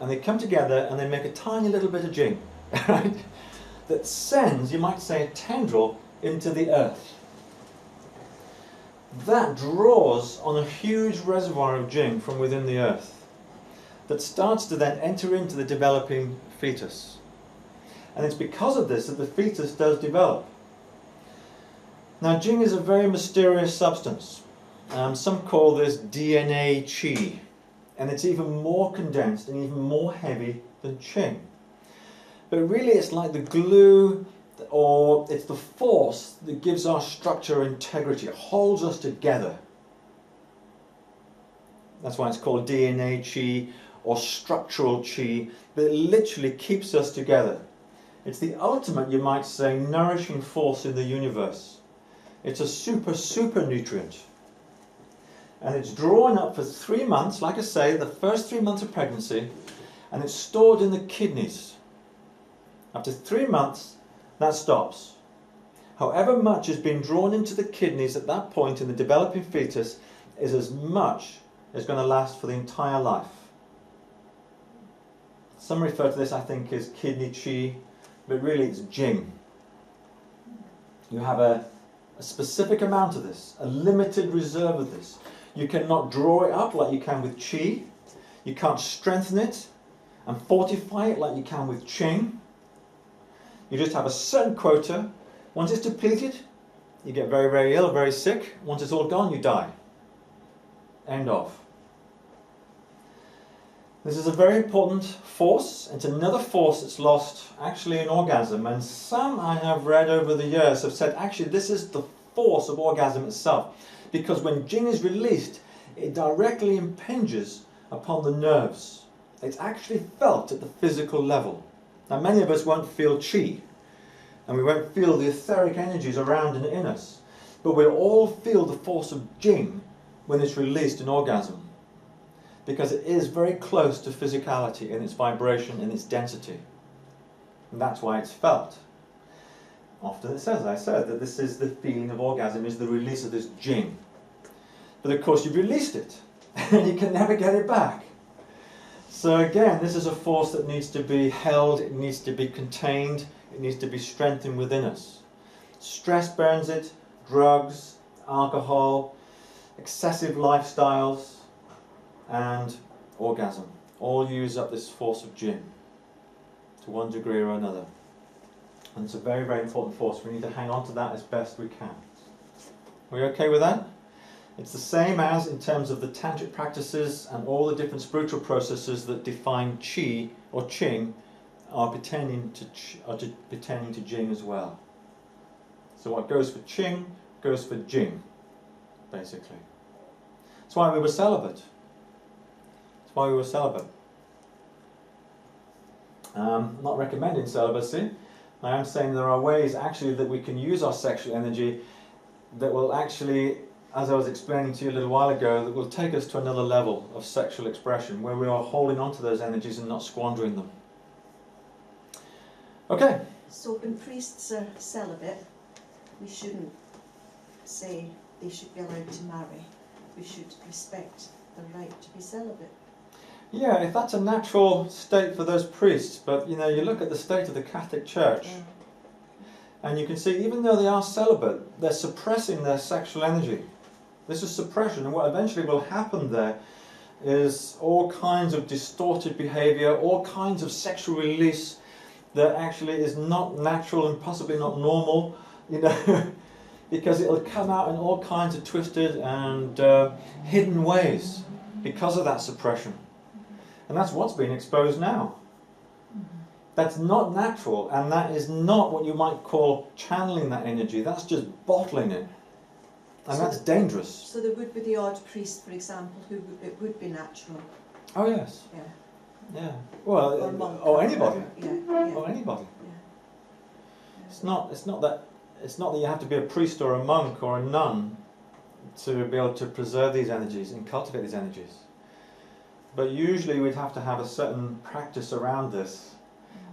S1: And they come together and they make a tiny little bit of Jing, right? That sends, you might say, a tendril into the earth. That draws on a huge reservoir of Jing from within the earth that starts to then enter into the developing fetus. And it's because of this that the fetus does develop. Now, Jing is a very mysterious substance. Some call this DNA Qi, and it's even more condensed and even more heavy than Qing. But really it's like the glue, or it's the force that gives our structure integrity. It holds us together. That's why it's called DNA Qi or structural Qi, but it literally keeps us together. It's the ultimate, you might say, nourishing force in the universe. It's a super nutrient. And it's drawn up for 3 months, like I say, the first 3 months of pregnancy, and it's stored in the kidneys. After 3 months, that stops. However much has been drawn into the kidneys at that point in the developing fetus is as much as going to last for the entire life. Some refer to this, I think, as kidney Qi, but really it's Jing. You have a specific amount of this, a limited reserve of this. You cannot draw it up like you can with Qi. You can't strengthen it and fortify it like you can with Qing. You just have a certain quota. Once it's depleted, you get very ill, very sick. Once it's all gone, you die. End of. This is a very important force. It's another force that's lost actually in orgasm. And some I have read over the years have said actually this is the force of orgasm itself. Because when Jing is released, it directly impinges upon the nerves. It's actually felt at the physical level. Now many of us won't feel Qi, and we won't feel the etheric energies around and in us, but we'll all feel the force of Jing when it's released in orgasm, because it is very close to physicality in its vibration and its density, and that's why it's felt. Often it says, as I said, that this is the feeling of orgasm, is the release of this Jing. But of course you've released it, and you can never get it back. So again, this is a force that needs to be held, it needs to be contained, it needs to be strengthened within us. Stress burns it, drugs, alcohol, excessive lifestyles, and orgasm all use up this force of Jing to one degree or another. And it's a very important force. We need to hang on to that as best we can. Are we okay with that? It's the same as in terms of the tantric practices and all the different spiritual processes that define Qi or Qing are pertaining to Jing as well. So what goes for Qing goes for Jing, basically. That's why we were celibate. That's why we were celibate. I'm not recommending celibacy. I am saying there are ways actually that we can use our sexual energy that will actually, as I was explaining to you a little while ago, that will take us to another level of sexual expression where we are holding on to those energies and not squandering them. Okay.
S6: So when priests are celibate, we shouldn't say they should be allowed to marry. We should respect the right to be celibate.
S1: Yeah, if that's a natural state for those priests, but you know, you look at the state of the Catholic Church, and you can see even though they are celibate, they're suppressing their sexual energy. This is suppression, and what eventually will happen there is all kinds of distorted behaviour, all kinds of sexual release that actually is not natural and possibly not normal, you know, because it'll come out in all kinds of twisted and hidden ways because of that suppression. And that's what's being exposed now. That's not natural, and that is not what you might call channeling that energy. That's just bottling it. And
S6: So
S1: that's
S6: the-
S1: dangerous.
S6: So there would be the odd priest, for example, who it would be natural.
S1: Oh yes.
S6: Yeah.
S1: Yeah. Well,
S6: Or monk.
S1: or anybody.
S6: Yeah. Yeah.
S1: Or anybody.
S6: Yeah.
S1: It's not that you have to be a priest or a monk or a nun to be able to preserve these energies and cultivate these energies. But usually we'd have to have a certain practice around this,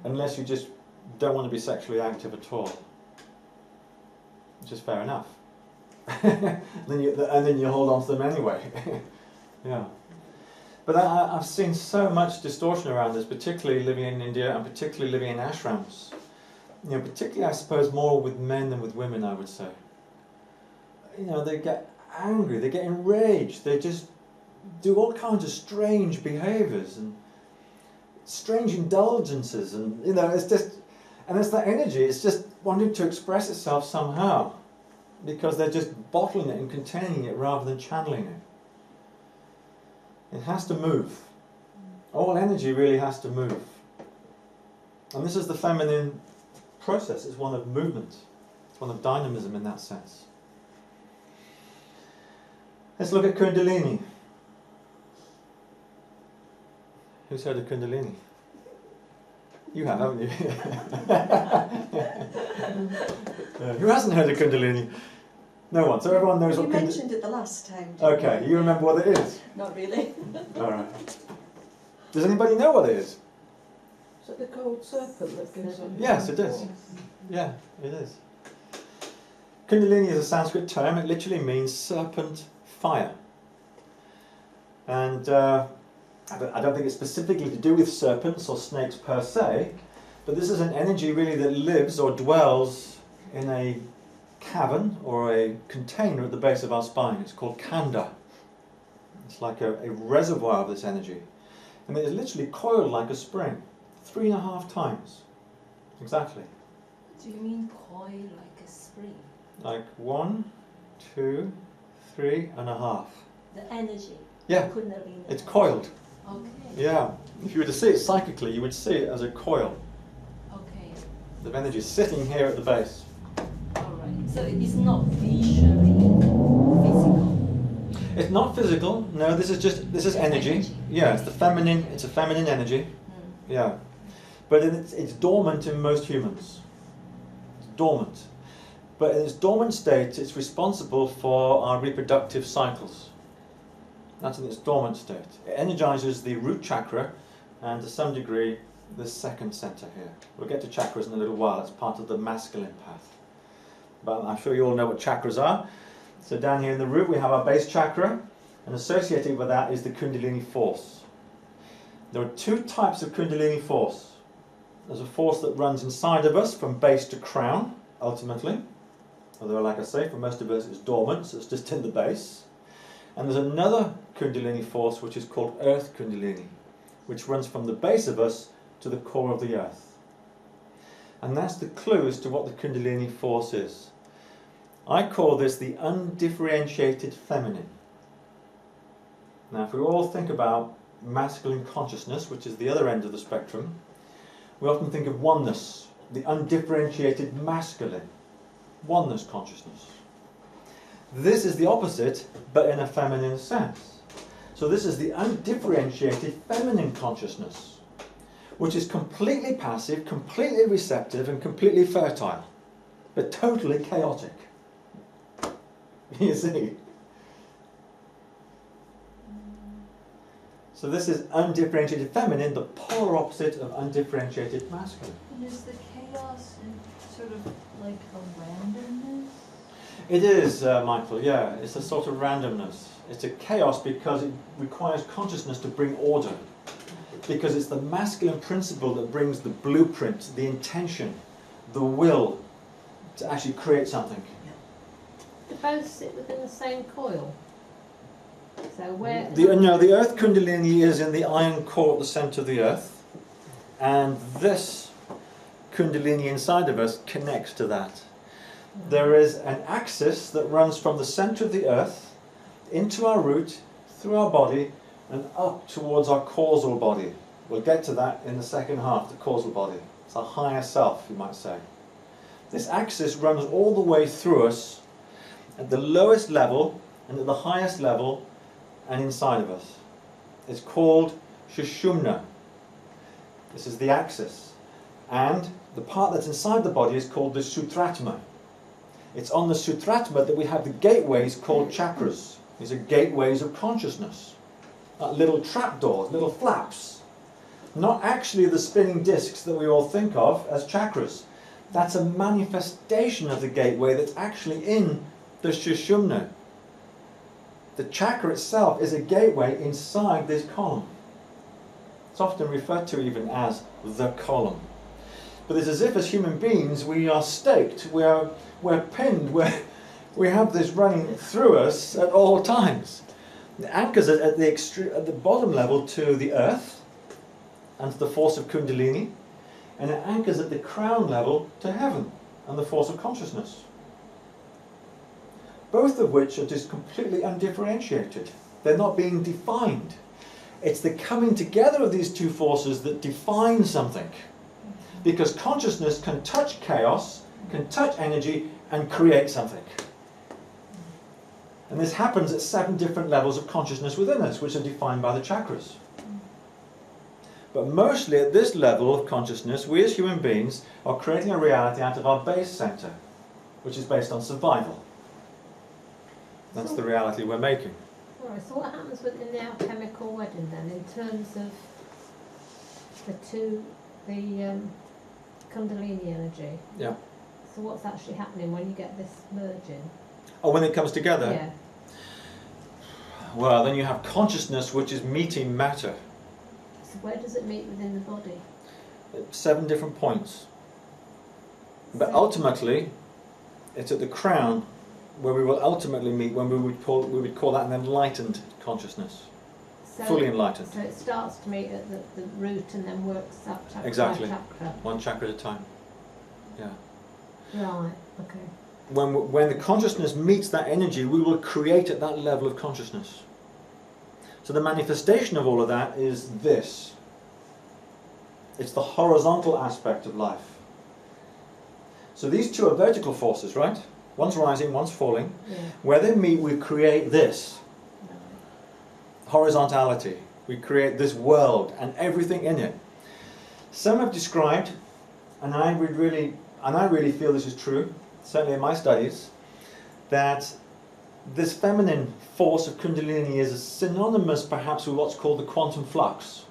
S1: unless you just don't want to be sexually active at all. Which is fair enough. then you hold on to them anyway. Yeah. But I've seen so much distortion around this, particularly living in India and particularly living in ashrams. You know, particularly I suppose more with men than with women, I would say. You know, they get angry, they get enraged, they just do all kinds of strange behaviours and strange indulgences, and you know, it's just, and it's that energy, it's just wanting to express itself somehow, because they're just bottling it and containing it rather than channeling it. It has to move. All energy really has to move. And this is the feminine process. It's one of movement. It's one of dynamism in that sense. Let's look at Kundalini. Who's heard of Kundalini? You have, haven't you? Who hasn't heard of Kundalini? No one. So everyone knows
S6: You
S1: what Kundalini is.
S6: mentioned it the last time. didn't
S1: Okay, you remember what it is?
S6: Not really.
S1: Alright. Does anybody know what it is?
S7: Is it the gold serpent that goes on?
S1: Yes, it is. Yeah, it is. Kundalini is a Sanskrit term. It literally means serpent fire. And I don't think it's specifically to do with serpents or snakes per se, but this is an energy really that lives or dwells in a cavern or a container at the base of our spine. It's called kanda. It's like a reservoir of this energy. And it is literally coiled like a spring, 3.5 times. Exactly.
S3: Do you mean coil like a spring?
S1: Like 1, 2, 3.5.
S3: The energy?
S1: Yeah,
S3: Kundalini.
S1: it's coiled.
S3: Okay.
S1: Yeah. If you were to see it psychically, you would see it as a coil
S3: Okay.
S1: of energy sitting here at the base.
S3: Alright. So it's not visually physical.
S1: It's not physical. No, this is energy.
S3: Energy.
S1: Yeah, it's a feminine energy.
S3: Mm.
S1: Yeah. But it's dormant in most humans. It's dormant. But in its dormant state, it's responsible for our reproductive cycles. That's in its dormant state. It energizes the root chakra and to some degree the second center here. We'll get to chakras in a little while. It's part of the masculine path. But I'm sure you all know what chakras are. So down here in the root we have our base chakra, and associated with that is the Kundalini force. There are 2 types of Kundalini force. There's a force that runs inside of us from base to crown, ultimately. Although, like I say, for most of us it's dormant, so it's just in the base. And there's another Kundalini force which is called Earth Kundalini, which runs from the base of us to the core of the earth. And that's the clue as to what the Kundalini force is. I call this the undifferentiated feminine. Now, if we all think about masculine consciousness, which is the other end of the spectrum, we often think of oneness, the undifferentiated masculine, oneness consciousness. This is the opposite, but in a feminine sense. So this is the undifferentiated feminine consciousness, which is completely passive, completely receptive, and completely fertile, but totally chaotic. You see? So this is undifferentiated feminine, the polar opposite of undifferentiated masculine.
S4: And is the chaos sort of like a randomness?
S1: It is, Michael, yeah. It's a sort of randomness. It's a chaos because it requires consciousness to bring order. Because it's the masculine principle that brings the blueprint, the intention, the will to actually create something.
S2: Do both sit within the same coil? So where?
S1: The Earth Kundalini is in the iron core at the centre of the Earth, and this Kundalini inside of us connects to that. There is an axis that runs from the centre of the Earth into our root, through our body, and up towards our causal body. We'll get to that in the second half, the causal body. It's our higher self, you might say. This axis runs all the way through us, at the lowest level and at the highest level and inside of us. It's called Shushumna. This is the axis. And the part that's inside the body is called the Sutratma. It's on the Sutratma that we have the gateways called chakras. These are gateways of consciousness. Like little trapdoors, little flaps. Not actually the spinning discs that we all think of as chakras. That's a manifestation of the gateway that's actually in the Shushumna. The chakra itself is a gateway inside this column. It's often referred to even as the column. But it's as if as human beings we are staked, we're pinned, we have this running through us at all times. It anchors at the bottom level to the earth and to the force of Kundalini, and it anchors at the crown level to heaven and the force of consciousness. Both of which are just completely undifferentiated. They're not being defined. It's the coming together of these two forces that define something. Because consciousness can touch chaos, can touch energy, and create something. And this happens at 7 different levels of consciousness within us, which are defined by the chakras. But mostly at this level of consciousness, we as human beings are creating a reality out of our base center, which is based on survival. That's the reality we're making.
S2: Alright, so what happens within the alchemical wedding then, in terms of the Kundalini energy?
S1: Yeah.
S2: So what's actually happening when you get this merging?
S1: Oh, when it comes together?
S2: Yeah.
S1: Well, then you have consciousness which is meeting matter.
S2: So where does it meet within the body?
S1: At 7 different points. But
S2: So-
S1: ultimately, it's at the crown where we will ultimately meet when we would call that an enlightened consciousness.
S2: So,
S1: Fully enlightened.
S2: So it starts to meet at the root and then works up chakra
S1: Exactly.
S2: by chakra.
S1: 1 chakra at a time. Yeah.
S2: Right, okay.
S1: When the consciousness meets that energy, we will create at that level of consciousness. So the manifestation of all of that is this. It's the horizontal aspect of life. So these two are vertical forces, right? One's rising, one's falling.
S2: Yeah.
S1: Where they meet, we create this.
S2: Right.
S1: Horizontality. We create this world and everything in it. Some have described, and I really feel this is true, certainly in my studies, that this feminine force of Kundalini is synonymous perhaps with what's called the quantum flux.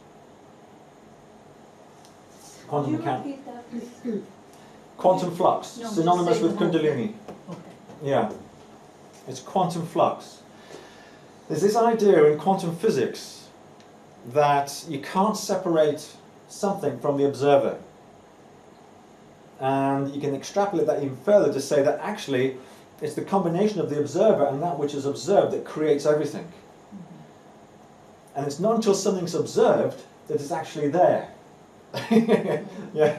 S1: Quantum
S4: Could you
S1: mechanics.
S4: repeat that, please?
S1: Quantum flux,
S4: No,
S1: synonymous
S4: just say
S1: with
S4: the whole
S1: Kundalini.
S4: Okay.
S1: Yeah, it's quantum flux. There's this idea in quantum physics that you can't separate something from the observer. And you can extrapolate that even further to say that actually it's the combination of the observer and that which is observed that creates everything. And it's not until something's observed that it's actually there. Yeah.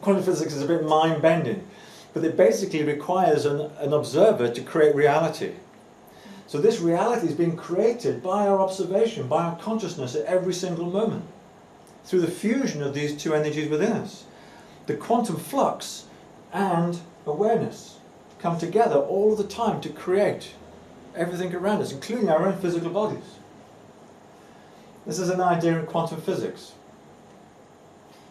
S1: Quantum physics is a bit mind-bending, but it basically requires an observer to create reality. So this reality is being created by our observation, by our consciousness at every single moment, through the fusion of these two energies within us. The quantum flux and awareness come together all of the time to create everything around us, including our own physical bodies. This is an idea in quantum physics.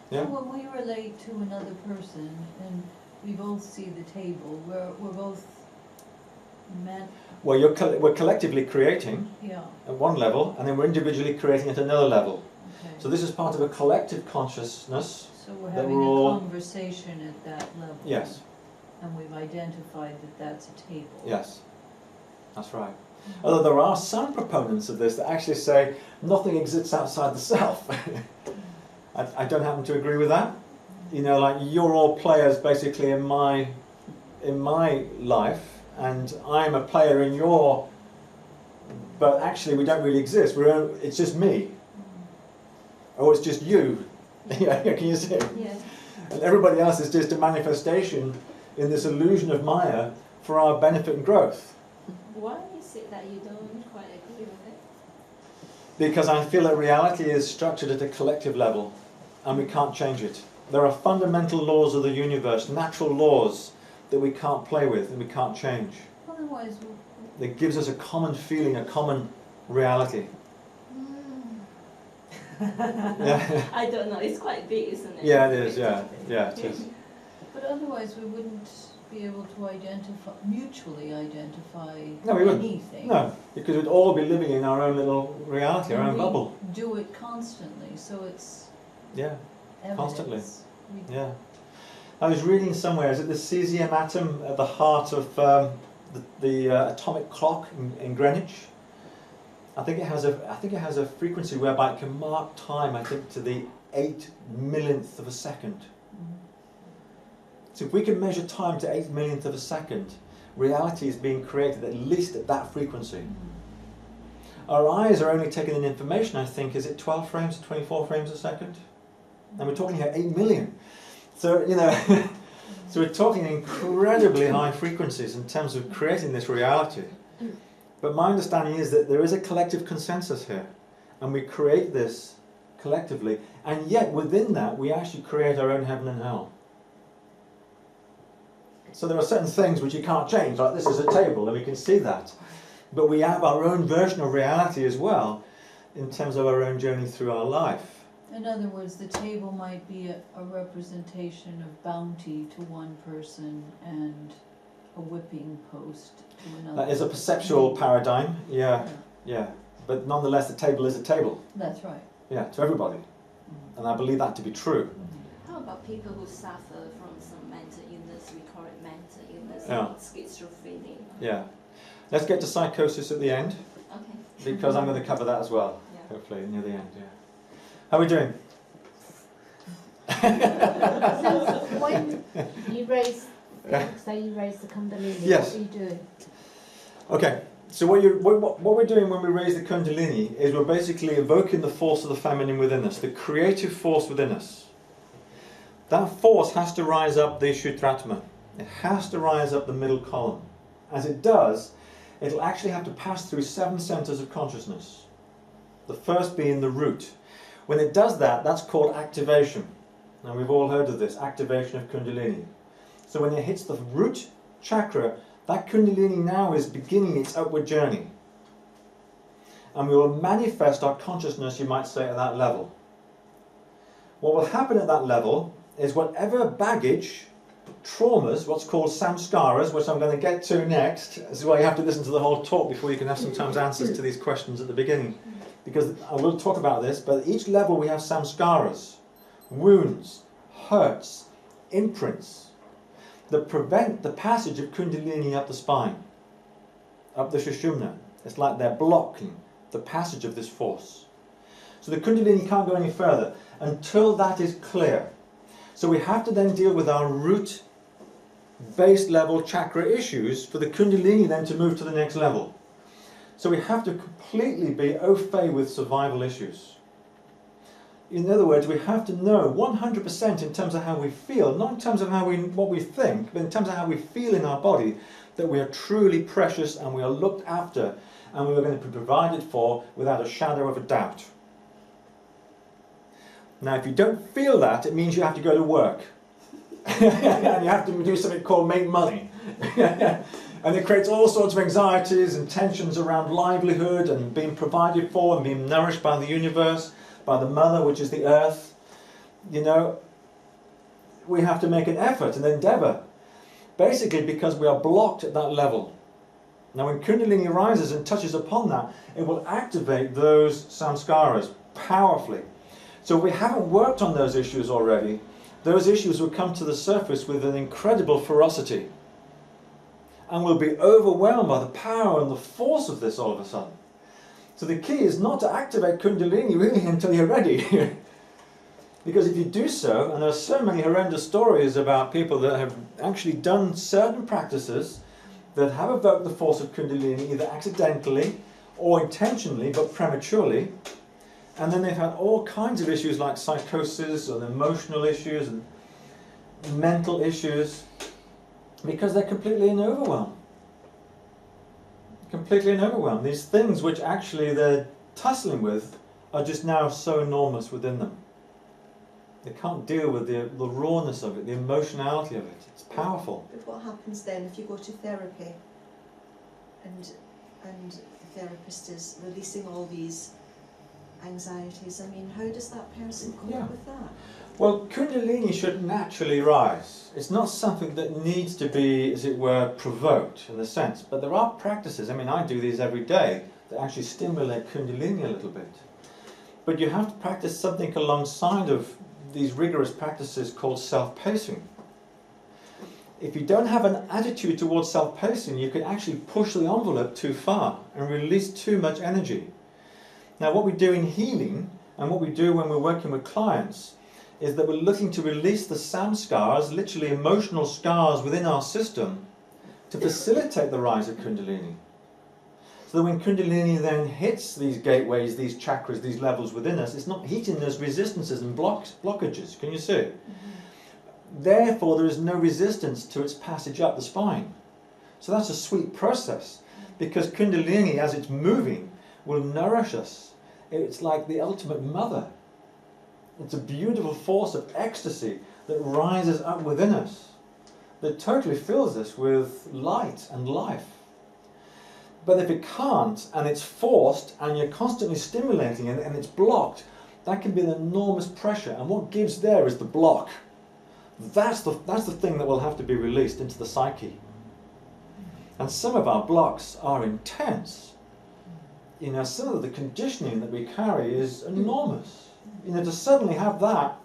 S4: So
S1: Yeah?
S4: when we relate to another person and we both see the table, we're both meant,
S1: Well, we're collectively creating
S4: yeah,
S1: at one level, and then we're individually creating at another level.
S4: okay.
S1: So this is part of a collective consciousness.
S4: So we're
S1: that
S4: having
S1: we're
S4: a
S1: all-
S4: conversation at that level.
S1: Yes,
S4: And we've identified that that's a table.
S1: yes, that's right. Although there are some proponents of this that actually say nothing exists outside the self. I don't happen to agree with that. You know, like you're all players basically in my life, and I'm a player in your. But actually, we don't really exist. It's just me, or it's just you. Yeah, can you see?
S3: Yeah.
S1: And everybody else is just a manifestation in this illusion of Maya for our benefit and growth.
S3: Why is it that you don't quite agree with it?
S1: Because I feel that reality is structured at a collective level, and we can't change it. There are fundamental laws of the universe, natural laws, that we can't play with and we can't change.
S4: Otherwise,
S1: That gives us a common feeling, a common reality. Yeah.
S3: I don't know, it's quite big, isn't it?
S1: Yeah, it is, yeah. Yeah, it is.
S4: but otherwise we wouldn't be able to mutually identify
S1: No, we wouldn't.
S4: anything.
S1: No, because we'd all be living in our own little reality, our
S4: And
S1: own
S4: we
S1: bubble.
S4: do it constantly, so it's
S1: Yeah,
S4: evidence.
S1: Constantly.
S4: We-
S1: yeah. I was reading somewhere, is it the cesium atom at the heart of the atomic clock in Greenwich? I think it has a frequency whereby it can mark time, I think, to the 8 millionth of a second. So if we can measure time to 8 millionth of a second, reality is being created at least at that frequency. Our eyes are only taking in information, I think, is it 12 frames to 24 frames a second? And we're talking here 8 million. So, you know, so we're talking incredibly high frequencies in terms of creating this reality. But my understanding is that there is a collective consensus here, and we create this collectively, and yet within that we actually create our own heaven and hell. So there are certain things which you can't change, like this is a table, and we can see that. But we have our own version of reality as well, in terms of our own journey through our life.
S4: In other words, the table might be a representation of bounty to one person and a whipping post to another.
S1: That is a perceptual paradigm, yeah, yeah. But nonetheless, the table is a table,
S4: That's right.
S1: yeah, to everybody. And I believe that to be true.
S3: How about people who suffer from some mental illness, we call it mental illness,
S1: Yeah.
S3: like schizophrenia?
S1: Yeah. Let's get to psychosis at the end,
S3: Okay.
S1: because I'm going to cover that as well,
S3: Yeah.
S1: hopefully, near the end, yeah. How are we doing?
S2: So when you raise, say you raise the Kundalini,
S1: Yes.
S2: what are you doing?
S1: Okay, so what we're doing when we raise the Kundalini is we're basically evoking the force of the feminine within us, the creative force within us. That force has to rise up the Shuddhatma. It has to rise up the middle column. As it does, it'll actually have to pass through 7 centers of consciousness. The first being the root. When it does that, that's called activation. Now we've all heard of this, activation of Kundalini. So when it hits the root chakra, that Kundalini now is beginning its upward journey. And we will manifest our consciousness, you might say, at that level. What will happen at that level is whatever baggage, traumas, what's called samskaras, which I'm going to get to next. This is why you have to listen to the whole talk before you can have sometimes answers to these questions at the beginning. Because I will talk about this, but at each level we have samskaras, wounds, hurts, imprints, that prevent the passage of Kundalini up the spine, up the Sushumna. It's like they're blocking the passage of this force. So the Kundalini can't go any further until that is clear. So we have to then deal with our root, base level chakra issues for the Kundalini then to move to the next level. So we have to completely be au fait with survival issues. In other words, we have to know 100% in terms of how we feel, not in terms of what we think, but in terms of how we feel in our body, that we are truly precious and we are looked after and we are going to be provided for without a shadow of a doubt. Now, if you don't feel that, it means you have to go to work. And you have to do something called make money. And it creates all sorts of anxieties and tensions around livelihood and being provided for and being nourished by the universe, by the mother, which is the earth. You know, we have to make an effort, an endeavour, basically because we are blocked at that level. Now when Kundalini rises and touches upon that, it will activate those samskaras powerfully. So if we haven't worked on those issues already, those issues will come to the surface with an incredible ferocity. And we'll be overwhelmed by the power and the force of this all of a sudden. So the key is not to activate Kundalini really until you're ready. Because if you do so, and there are so many horrendous stories about people that have actually done certain practices that have evoked the force of Kundalini either accidentally or intentionally but prematurely, and then they've had all kinds of issues like psychosis and emotional issues and mental issues because they're completely in overwhelm. Completely in overwhelm. These things which actually they're tussling with are just now so enormous within them. They can't deal with the rawness of it, the emotionality of it. It's powerful.
S6: But what happens then if you go to therapy and the therapist is releasing all these anxieties? I mean, how does that person cope
S1: Yeah.
S6: with that?
S1: Well, Kundalini should naturally rise. It's not something that needs to be, as it were, provoked in a sense. But there are practices, I mean, I do these every day, that actually stimulate Kundalini a little bit. But you have to practice something alongside of these rigorous practices called self-pacing. If you don't have an attitude towards self-pacing, you can actually push the envelope too far and release too much energy. Now, what we do in healing and what we do when we're working with clients is that we're looking to release the samskars, literally emotional scars within our system, to facilitate the rise of Kundalini. So that when Kundalini then hits these gateways, these chakras, these levels within us, it's not hitting those resistances and blockages. Can you see? Mm-hmm. Therefore, there is no resistance to its passage up the spine. So that's a sweet process, because Kundalini, as it's moving, will nourish us. It's like the ultimate mother. It's a beautiful force of ecstasy that rises up within us, that totally fills us with light and life. But if it can't, and it's forced, and you're constantly stimulating it, and it's blocked, that can be an enormous pressure. And what gives there is the block. That's the thing that will have to be released into the psyche. And some of our blocks are intense. You know, some of the conditioning that we carry is enormous. You know, to suddenly have that,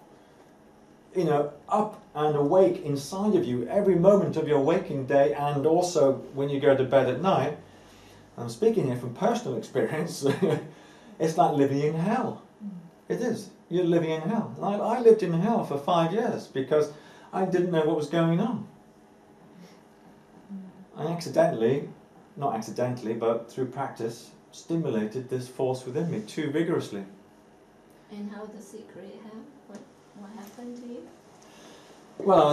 S1: you know, up and awake inside of you every moment of your waking day, and also when you go to bed at night. I'm speaking here from personal experience. It's like living in hell. It is. You're living in hell. And I lived in hell for 5 years because I didn't know what was going on. I accidentally, not accidentally, but through practice, stimulated this force within me too vigorously.
S3: And how does it create harm? What happened to you?
S1: Well,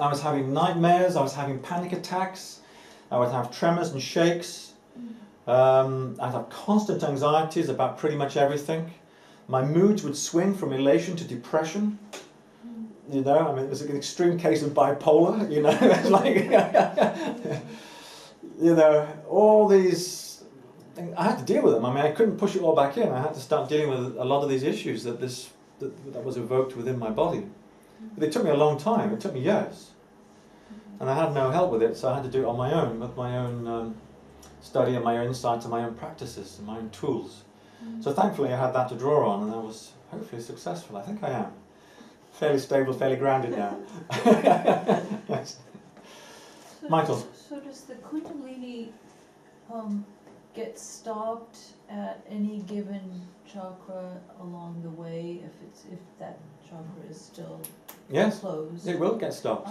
S1: I was having nightmares, I was having panic attacks, I would have tremors and shakes, I'd have constant anxieties about pretty much everything. My moods would swing from elation to depression. You know, I mean, it was an extreme case of bipolar, you know, it's like, you know, all these, I had to deal with them. I mean, I couldn't push it all back in. I had to start dealing with a lot of these issues that was evoked within my body. But it took me a long time. It took me years. And I had no help with it, so I had to do it on my own, with my own study and my own insights and my own practices and my own tools. So thankfully I had that to draw on, and I was hopefully successful. I think I am. Fairly stable, fairly grounded now. Yes.
S4: So
S1: Michael.
S4: So does the Kundalini get stopped at any given chakra along the way if that chakra is still
S1: Yes,
S4: closed?
S1: it will get stopped.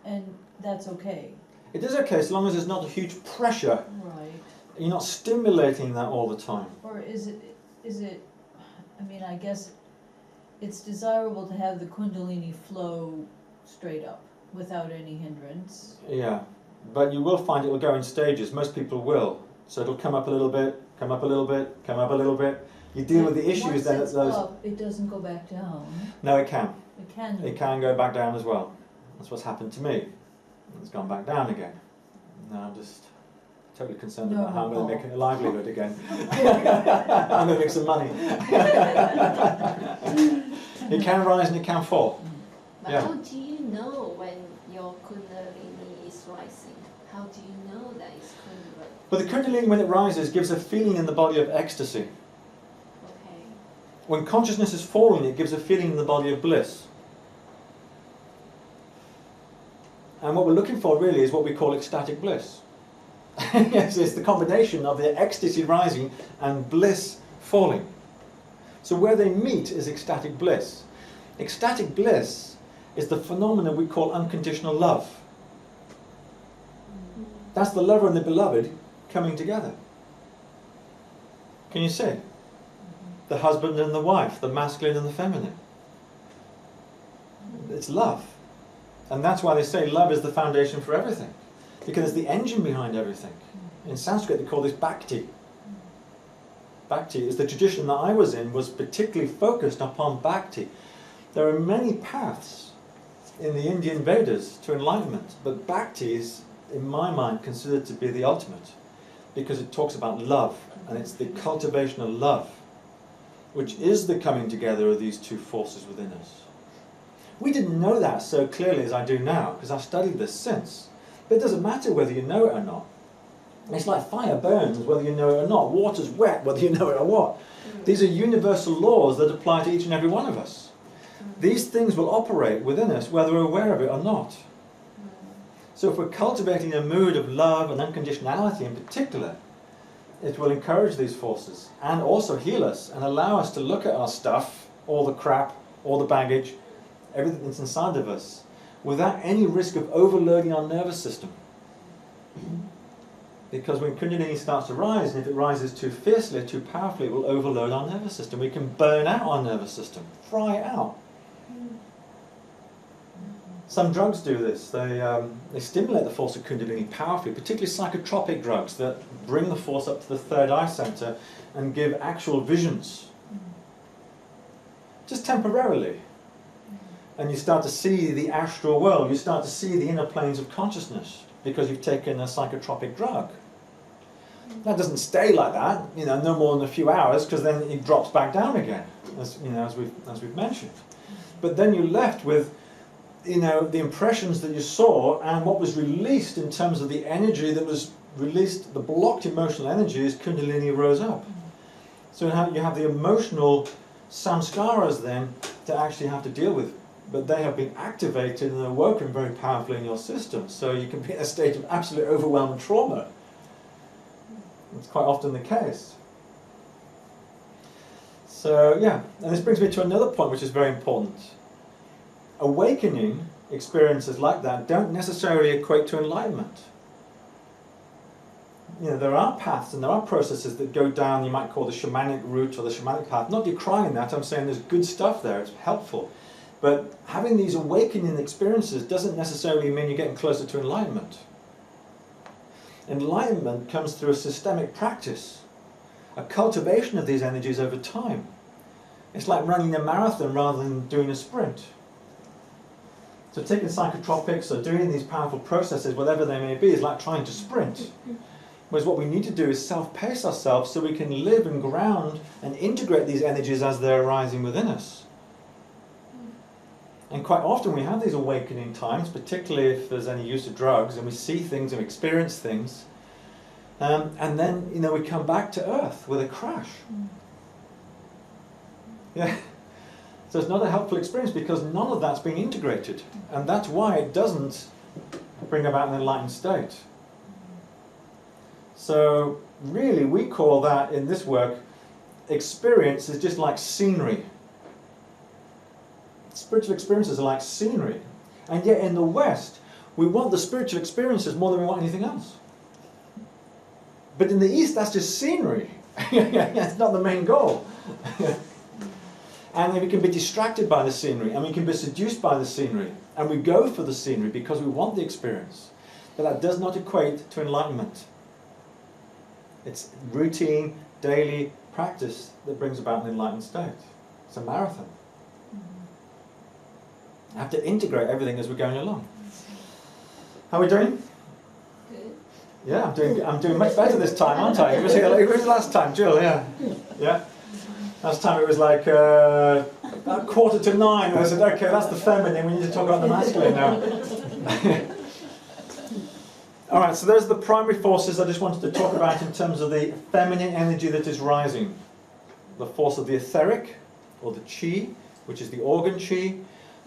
S4: And that's okay,
S1: It is okay, as long as there's not a huge pressure.
S4: right?
S1: You're not stimulating that all the time.
S4: Or is it, I mean, I guess it's desirable to have the Kundalini flow straight up without any hindrance.
S1: Yeah, but you will find it will go in stages. Most people will. So it'll come up a little bit, come up a little bit, come up a little bit. You deal with the issues then at
S4: Once
S1: those.
S4: it's up, it doesn't go back down.
S1: No, it can.
S4: It can.
S1: It can go back down as well. That's what's happened to me. It's gone back down again. Now I'm just totally concerned about how I'm going to make a livelihood again. I'm going to make some money. It can rise and it can fall.
S3: But
S1: Yeah.
S3: how do you know when your Kundalini is rising? How do you know that it's Kundalini?
S1: But the Kundalini, when it rises, gives a feeling in the body of ecstasy.
S3: Okay.
S1: When consciousness is falling, it gives a feeling in the body of bliss. And what we're looking for really is what we call ecstatic bliss. Yes, it's the combination of the ecstasy rising and bliss falling. So where they meet is ecstatic bliss. Ecstatic bliss is the phenomenon we call unconditional love. That's the lover and the beloved coming together. Can you see? The husband and the wife, the masculine and the feminine. It's love. And that's why they say love is the foundation for everything. Because it's the engine behind everything. In Sanskrit they call this bhakti. Bhakti, is the tradition that I was in was particularly focused upon Bhakti. There are many paths in the Indian Vedas to enlightenment, but Bhakti is, in my mind, considered to be the ultimate, because it talks about love, and it's the cultivation of love, which is the coming together of these two forces within us. We didn't know that so clearly as I do now, because I've studied this since. But it doesn't matter whether you know it or not. It's like fire burns whether you know it or not. Water's wet whether you know it or what. These are universal laws that apply to each and every one of us. These things will operate within us whether we're aware of it or not. So if we're cultivating a mood of love and unconditionality in particular, it will encourage these forces and also heal us and allow us to look at our stuff, all the crap, all the baggage, everything that's inside of us, without any risk of overloading our nervous system. Because when Kundalini starts to rise, and if it rises too fiercely or too powerfully, it will overload our nervous system. We can burn out our nervous system, fry it out. Some drugs do this. They stimulate the force of Kundalini powerfully, particularly psychotropic drugs that bring the force up to the third eye center and give actual visions. Just temporarily. And you start to see the astral world, you start to see the inner planes of consciousness because you've taken a psychotropic drug. That doesn't stay like that, no more than a few hours, because then it drops back down again, as we've mentioned. But then you're left with the impressions that you saw and what was released in terms of the energy that was released, the blocked emotional energy as Kundalini rose up. So you have the emotional samskaras then to actually have to deal with. But they have been activated and awoken very powerfully in your system. So you can be in a state of absolute overwhelming trauma. It's quite often the case. So yeah, and this brings me to another point which is very important. Awakening experiences like that don't necessarily equate to enlightenment. There are paths and there are processes that go down, you might call the shamanic route or the shamanic path. Not decrying that, I'm saying there's good stuff there, it's helpful. But having these awakening experiences doesn't necessarily mean you're getting closer to enlightenment. Enlightenment comes through a systemic practice, a cultivation of these energies over time. It's like running a marathon rather than doing a sprint. So taking psychotropics or doing these powerful processes, whatever they may be, is like trying to sprint. Whereas what we need to do is self-pace ourselves so we can live and ground and integrate these energies as they're arising within us. And quite often we have these awakening times, particularly if there's any use of drugs, and we see things and experience things, and then we come back to earth with a crash. Yeah. So it's not a helpful experience because none of that's being integrated, and that's why it doesn't bring about an enlightened state. So really, we call that in this work, experience is just like scenery. Spiritual experiences are like scenery. And yet in the West, we want the spiritual experiences more than we want anything else. But in the East, that's just scenery. It's not the main goal. And we can be distracted by the scenery, and we can be seduced by the scenery. And we go for the scenery because we want the experience. But that does not equate to enlightenment. It's routine, daily practice that brings about an enlightened state. It's a marathon. I have to integrate everything as we're going along. How are we doing?
S3: Good.
S1: Yeah, I'm doing much better this time, aren't I? It was last time, Jill, yeah. Yeah. Last time it was like about 8:45, and I said, okay, that's the feminine, we need to talk about the masculine now. Alright, so those are the primary forces I just wanted to talk about in terms of the feminine energy that is rising. The force of the etheric, or the chi, which is the organ chi,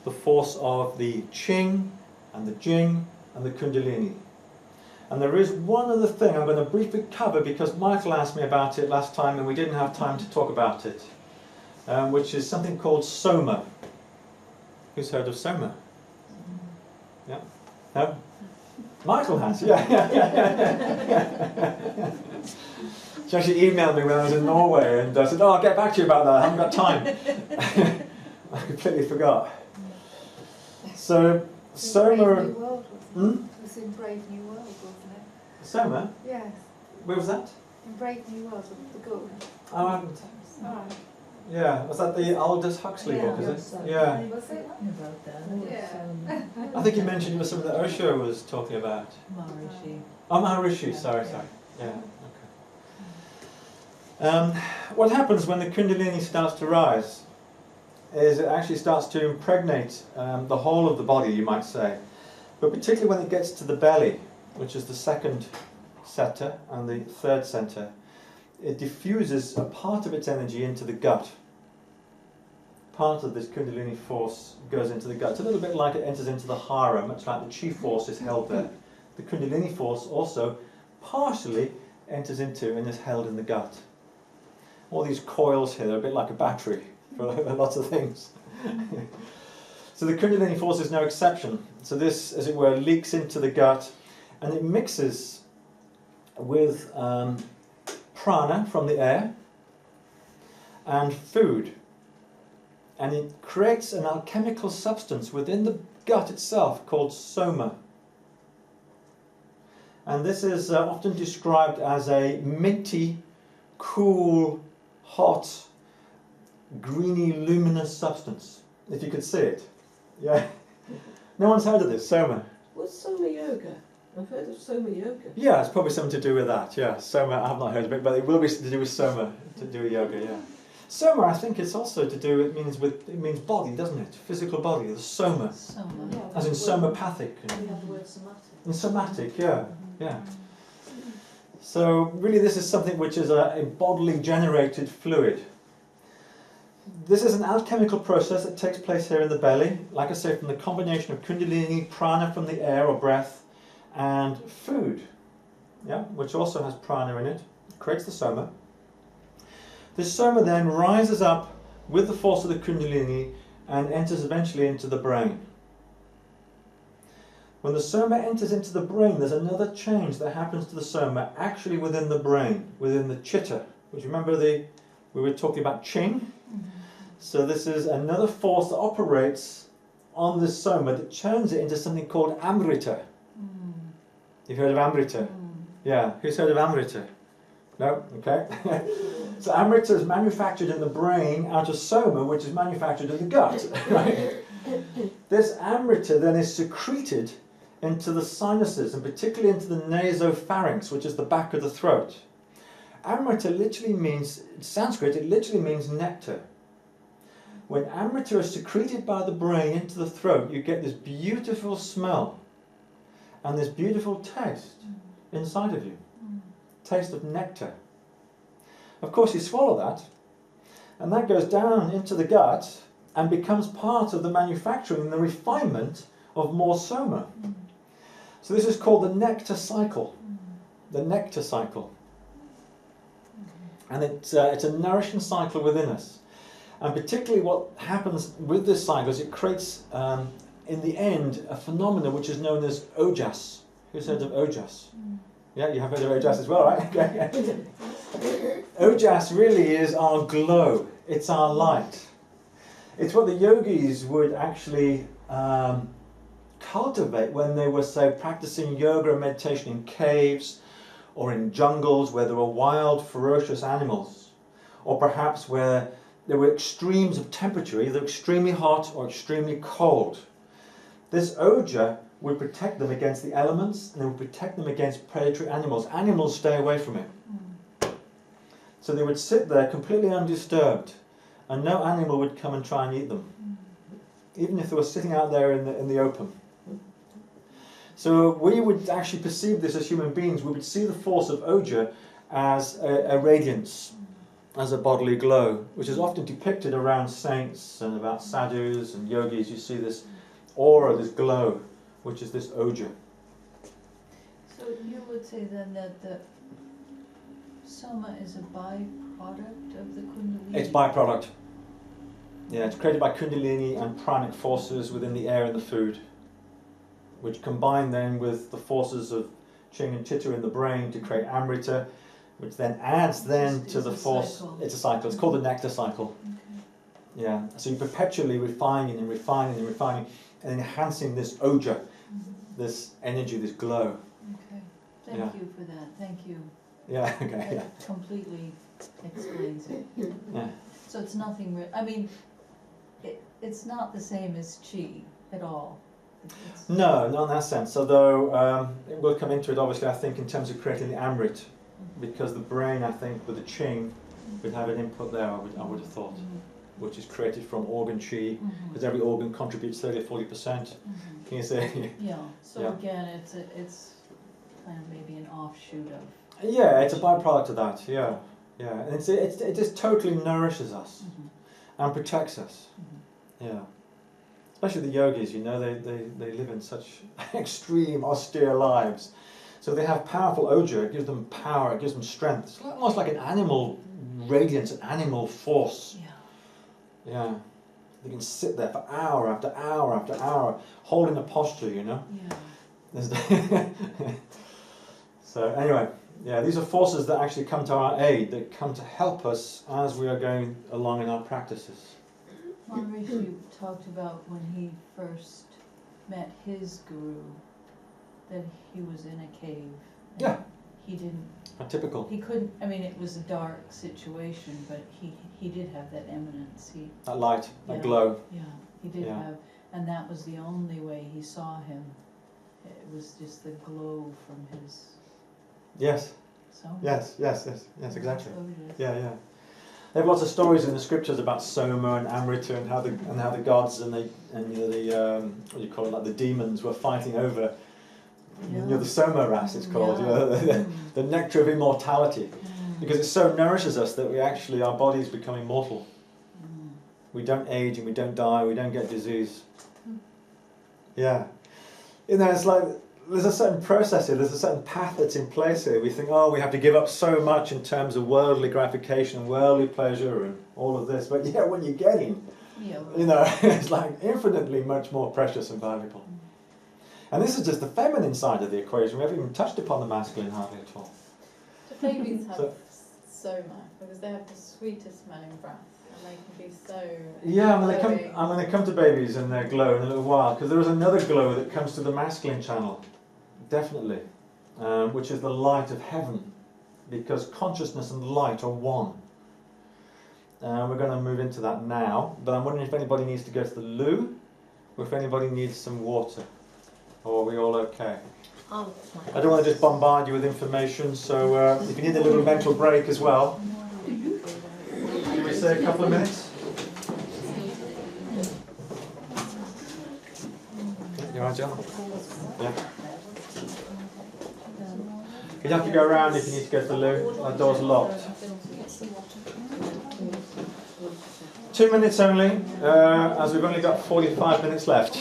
S1: the force of the Qing and the Jing and the Kundalini. And there is one other thing I'm going to briefly cover because Michael asked me about it last time and we didn't have time to talk about it, which is something called Soma. Who's heard of Soma? Yeah? No? Michael has, yeah. She actually emailed me when I was in Norway and I said, I'll get back to you about that, I haven't got time. I completely forgot. So, Soma...
S5: Brave New World, wasn't it? It was in Brave New World, wasn't it?
S1: Soma?
S5: Yes.
S1: Where was that?
S5: Brave New World of the Goat.
S1: Oh, I haven't.
S5: Oh.
S1: Yeah, was that the Aldous Huxley book, is it?
S4: so
S1: Yeah.
S5: Was it?
S4: About that.
S5: Yeah.
S1: I think you mentioned it was something that Osho was talking about.
S4: Maharishi.
S1: Oh, Maharishi, sorry. Yeah, okay. What happens when the Kundalini starts to rise is it actually starts to impregnate the whole of the body, you might say. But particularly when it gets to the belly, which is the second center and the third center, it diffuses a part of its energy into the gut. Part of this Kundalini force goes into the gut. It's a little bit like it enters into the hara, much like the chi force is held there. The Kundalini force also partially enters into and is held in the gut. All these coils here are a bit like a battery for lots of things. So the Kundalini force is no exception. So this, as it were, leaks into the gut and it mixes with prana from the air and food. And it creates an alchemical substance within the gut itself called soma. And this is often described as a minty, cool, hot, greeny, luminous substance. If you could see it. Yeah. No one's heard of this, soma.
S7: What's Soma Yoga? I've heard of Soma Yoga.
S1: Yeah, it's probably something to do with that, yeah. Soma, I've not heard of it, but it will be to do with soma, to do with yoga, yeah. Soma, I think it's also to do, it means body, doesn't it? Physical body, the soma.
S4: Soma.
S1: As in somopathic.
S6: We have the word somatic.
S1: And somatic, yeah, yeah. So really this is something which is a bodily generated fluid. This is an alchemical process that takes place here in the belly, like I say, from the combination of kundalini, prana from the air or breath, and food, yeah, which also has prana in it, creates the soma. This soma then rises up with the force of the kundalini and enters eventually into the brain. When the soma enters into the brain, there's another change that happens to the soma actually within the brain, within the chitta. Which remember we were talking about Qing? So this is another force that operates on this soma that turns it into something called amrita. You've heard of amrita? Yeah, who's heard of amrita? No? Okay. So amrita is manufactured in the brain out of soma, which is manufactured in the gut. Right? This amrita then is secreted into the sinuses and particularly into the nasopharynx, which is the back of the throat. Amrita literally means, in Sanskrit, it literally means nectar. When amrita is secreted by the brain into the throat, you get this beautiful smell and this beautiful taste inside of you. Taste of nectar. Of course, you swallow that, and that goes down into the gut and becomes part of the manufacturing and the refinement of more soma. So this is called the nectar cycle. The nectar cycle. And it's a nourishing cycle within us. And particularly what happens with this cycle is it creates, in the end, a phenomenon which is known as ojas. Who's heard of ojas? Yeah, you have heard of ojas as well, right? Okay. Ojas really is our glow. It's our light. It's what the yogis would actually cultivate when they were, say, practicing yoga and meditation in caves or in jungles where there were wild, ferocious animals, or perhaps where there were extremes of temperature, either extremely hot or extremely cold. This oja would protect them against the elements and it would protect them against predatory animals. Animals stay away from it. So they would sit there completely undisturbed and no animal would come and try and eat them, even if they were sitting out there in the open. So we would actually perceive this as human beings. We would see the force of oja as a radiance, as a bodily glow, which is often depicted around saints and about sadhus and yogis. You see this aura, this glow, which is this oja.
S4: So you would say then that the soma is a byproduct of the kundalini?
S1: It's byproduct. Yeah, it's created by kundalini and pranic forces within the air and the food, which combine then with the forces of Qing and Chitta in the brain to create amrita, which then adds then to the force.
S4: Cycle.
S1: It's a cycle. It's called the nectar cycle.
S4: Okay.
S1: Yeah. So you're perpetually refining and refining and refining and enhancing this oja, this energy, this glow.
S4: Okay. Thank
S1: Yeah.
S4: you for that. Thank you.
S1: Yeah, okay, yeah.
S4: It completely explains it.
S1: Yeah.
S4: So it's nothing, I mean, it's not the same as chi at all. It's-
S1: No, not in that sense. Although we'll come into it, obviously, I think, in terms of creating the Amrit, because the brain, I think, with the Qing, would have an input there, I would have thought, which is created from organ chi, because every organ contributes 30 or 40%. Can you say?
S4: Yeah, so
S1: Yeah.
S4: again, it's kind of maybe an offshoot of.
S1: Yeah, it's a byproduct of that, yeah. Yeah, and it just totally nourishes us and protects us. Yeah. Especially the yogis, you know, they live in such extreme, austere lives. So they have powerful oja, it gives them power, it gives them strength. It's almost like an animal radiance, an animal force.
S4: Yeah.
S1: Yeah. They can sit there for hour after hour after hour, holding a posture, you know.
S4: Yeah.
S1: So anyway, yeah, these are forces that actually come to our aid, that come to help us as we are going along in our practices.
S4: Maharishi talked about when he first met his guru, that he was in a cave. And
S1: Yeah.
S4: He didn't,
S1: Typical.
S4: he couldn't, I mean, it was a dark situation, but he did have that eminence.
S1: That light, that
S4: Yeah.
S1: glow.
S4: Yeah, he did
S1: Yeah.
S4: have, and that was the only way he saw him. It was just the glow from his
S1: Yes,
S4: soma.
S1: yes, exactly.
S4: Exposure.
S1: Yeah. There are lots of stories in the scriptures about Soma and Amrita and how the gods and the what do you call it, like the demons were fighting over you know, the Soma ras it's called, you know, the nectar of immortality, because it so nourishes us that we actually, our bodies become immortal. We don't age and we don't die, we don't get disease. Yeah. You know, it's like there's a certain process here, there's a certain path that's in place here. We think, oh, we have to give up so much in terms of worldly gratification, worldly pleasure and all of this, but yeah, when you're getting, you know, it's like infinitely much more precious and valuable. And this is just the feminine side of the equation. We haven't even touched upon the masculine hardly at all.
S5: Do babies have
S1: So-
S5: soma? Because they have the sweetest smelling breath, and they can be so.
S1: Yeah, I'm
S5: glowing.
S1: going to come to babies and their glow in a little while, because there is another glow that comes to the masculine channel, definitely, which is the light of heaven, because consciousness and light are one. We're going to move into that now, but I'm wondering if anybody needs to go to the loo, or if anybody needs some water. Or are we all okay?
S2: Oh,
S1: I don't want to just bombard you with information, so if you need a little mental break as well, can we say a couple of minutes? You alright, John? Yeah. You'd have to go around if you need to go to the loo. That door's locked. 2 minutes only, as we've only got 45 minutes left.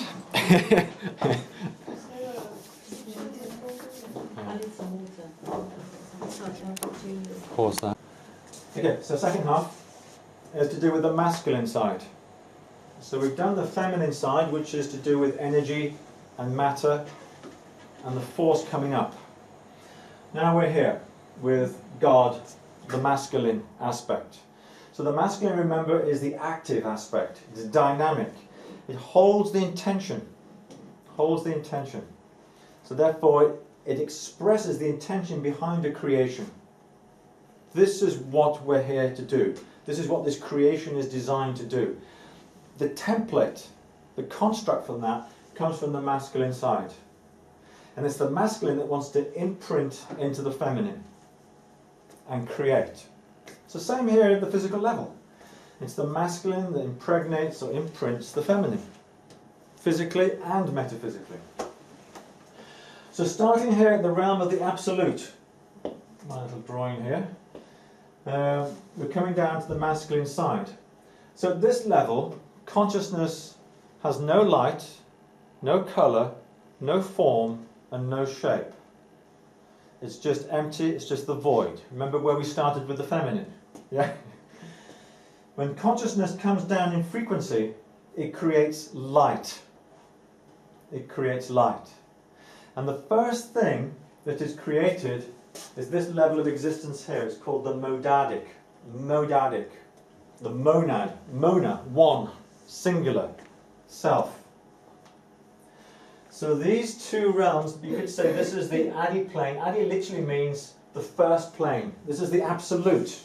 S1: Pause that. Okay, so second half is to do with the masculine side. So we've done the feminine side, which is to do with energy and matter and the force coming up. Now we're here with God, the masculine aspect. So the masculine, remember, is the active aspect. It's dynamic. It holds the intention. Holds the intention. So therefore, it expresses the intention behind a creation. This is what we're here to do. This is what this creation is designed to do. The template, the construct from that, comes from the masculine side. And it's the masculine that wants to imprint into the feminine and create. So same here at the physical level. It's the masculine that impregnates or imprints the feminine, physically and metaphysically. So starting here at the realm of the absolute, my little drawing here, we're coming down to the masculine side. So at this level, consciousness has no light, no colour, no form, and no shape. It's just empty, it's just the void. Remember where we started with the feminine? Yeah? When consciousness comes down in frequency, it creates light. It creates light. And the first thing that is created is this level of existence here. It's called the modadic. Modadic. The monad. Mona, one, singular, self. So these two realms, you could say this is the Adi plane. Adi literally means the first plane. This is the absolute.